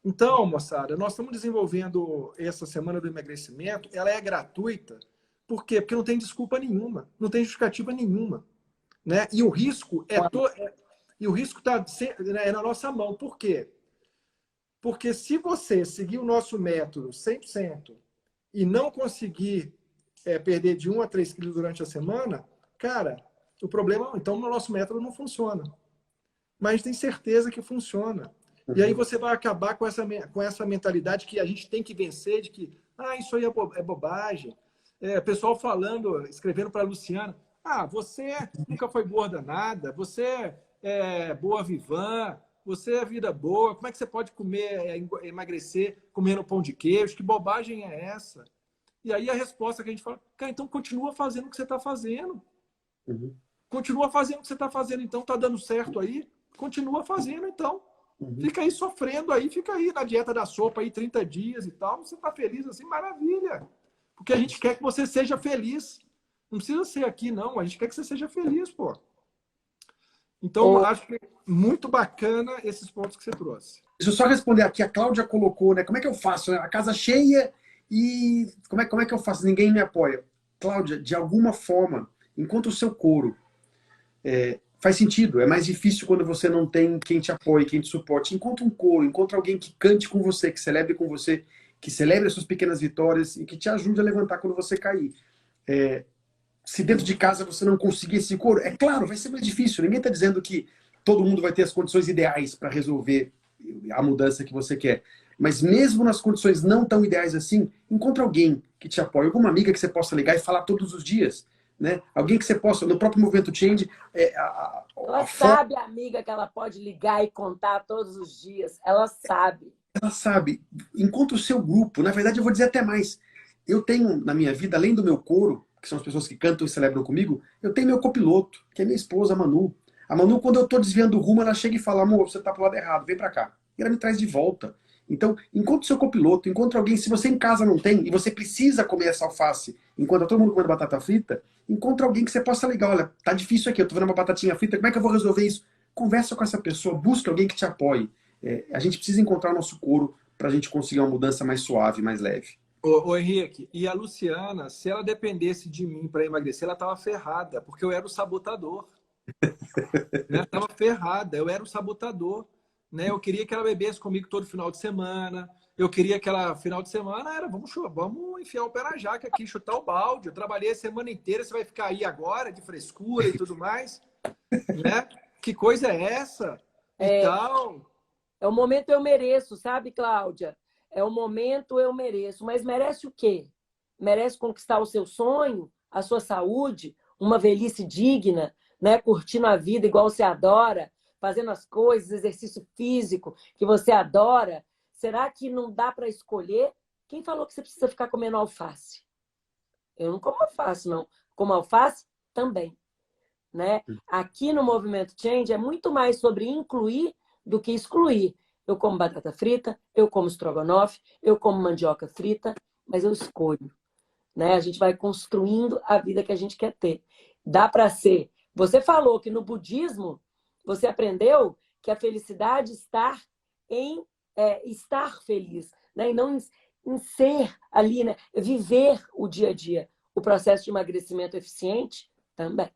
Então, moçada, nós estamos desenvolvendo essa semana do emagrecimento. Ela é gratuita. Por quê? Porque não tem desculpa nenhuma, não tem justificativa nenhuma, né? E o risco está na nossa mão. Por quê? Porque se você seguir o nosso método 100% e não conseguir perder de 1 a 3 quilos durante a semana, cara, o problema, então, o nosso método não funciona. Mas tem certeza que funciona. Uhum. E aí você vai acabar com essa mentalidade que a gente tem que vencer, de que, isso aí é bobagem. Pessoal escrevendo para a Luciana, você nunca foi gorda nada, você é boa vivã, você é vida boa, como é que você pode emagrecer comendo pão de queijo? Que bobagem é essa? E aí a resposta que a gente fala, cara, então continua fazendo o que você está fazendo. Uhum. Continua fazendo o que você está fazendo, então está dando certo aí. Continua fazendo, então. Uhum. Fica aí sofrendo aí, fica aí na dieta da sopa aí 30 dias e tal. Você está feliz assim, maravilha. Porque a gente quer que você seja feliz. Não precisa ser aqui, não. A gente quer que você seja feliz, pô. Então, acho que é muito bacana esses pontos que você trouxe. Deixa eu só responder aqui. A Cláudia colocou, né? Como é que eu faço? A casa cheia e como é que eu faço? Ninguém me apoia. Cláudia, de alguma forma, encontra o seu coro. Faz sentido. É mais difícil quando você não tem quem te apoie, quem te suporte. Encontra um coro, encontra alguém que cante com você, que celebre com você, que celebre as suas pequenas vitórias e que te ajude a levantar quando você cair. Se dentro de casa você não conseguir esse coro, é claro, vai ser mais difícil. Ninguém está dizendo que todo mundo vai ter as condições ideais para resolver a mudança que você quer. Mas mesmo nas condições não tão ideais assim, encontra alguém que te apoie, alguma amiga que você possa ligar e falar todos os dias. Né? Alguém que você possa, no próprio Movimento Change... ela sabe, amiga, que ela pode ligar e contar todos os dias. Ela sabe. Ela sabe. Encontra o seu grupo. Na verdade, eu vou dizer até mais. Eu tenho na minha vida, além do meu coro, que são as pessoas que cantam e celebram comigo, eu tenho meu copiloto, que é minha esposa, a Manu. A Manu, quando eu tô desviando o rumo, ela chega e fala, amor, você tá pro lado errado, vem pra cá. E ela me traz de volta. Então, encontre o seu copiloto, encontre alguém. Se você em casa não tem, e você precisa comer essa alface, enquanto tá todo mundo comendo batata frita, encontre alguém que você possa ligar. Olha, tá difícil aqui, eu tô vendo uma batatinha frita, como é que eu vou resolver isso? Conversa com essa pessoa, busque alguém que te apoie. A gente precisa encontrar o nosso coro para a gente conseguir uma mudança mais suave, mais leve. Ô, Henrique, e a Luciana, se ela dependesse de mim para emagrecer, ela estava ferrada, porque eu era o sabotador. Né? Tava ferrada, eu era o sabotador. Né? Eu queria que ela bebesse comigo todo final de semana. Eu queria que ela, final de semana, era vamos enfiar o pé na jaca aqui, chutar o balde. Eu trabalhei a semana inteira, você vai ficar aí agora de frescura e tudo mais. Né? Que coisa é essa? E tal. É o momento eu mereço, sabe, Cláudia? É o momento eu mereço. Mas merece o quê? Merece conquistar o seu sonho, a sua saúde, uma velhice digna, né? Curtindo a vida igual você adora, fazendo as coisas, exercício físico que você adora. Será que não dá para escolher? Quem falou que você precisa ficar comendo alface? Eu não como alface, não. Como alface também. Né? Aqui no Movimento Change é muito mais sobre incluir do que excluir. Eu como batata frita, eu como estrogonofe, eu como mandioca frita, mas eu escolho. Né? A gente vai construindo a vida que a gente quer ter. Dá para ser. Você falou que no budismo você aprendeu que a felicidade está em estar feliz, né? E não em ser ali, né? Viver o dia a dia. O processo de emagrecimento eficiente também.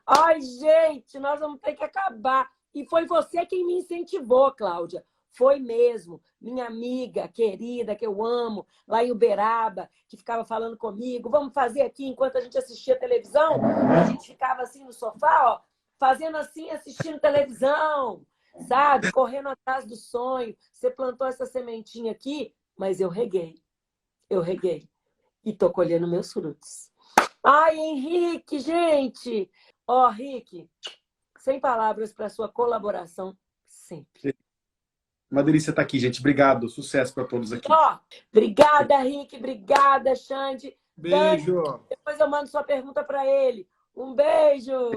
Ai, gente, nós vamos ter que acabar. E foi você quem me incentivou, Cláudia. Foi mesmo. Minha amiga querida, que eu amo, lá em Uberaba, que ficava falando comigo. Vamos fazer aqui enquanto a gente assistia televisão? A gente ficava assim no sofá, ó, fazendo assim, assistindo televisão, sabe? Correndo atrás do sonho. Você plantou essa sementinha aqui, mas eu reguei. Eu reguei. E tô colhendo meus frutos. Ai, Henrique, gente! Ó, Rick, sem palavras para sua colaboração sempre. Uma delícia estar aqui, gente. Obrigado. Sucesso para todos aqui. Ó, obrigada, Rick. Obrigada, Xande. Beijo. Dani, depois eu mando sua pergunta para ele. Um beijo.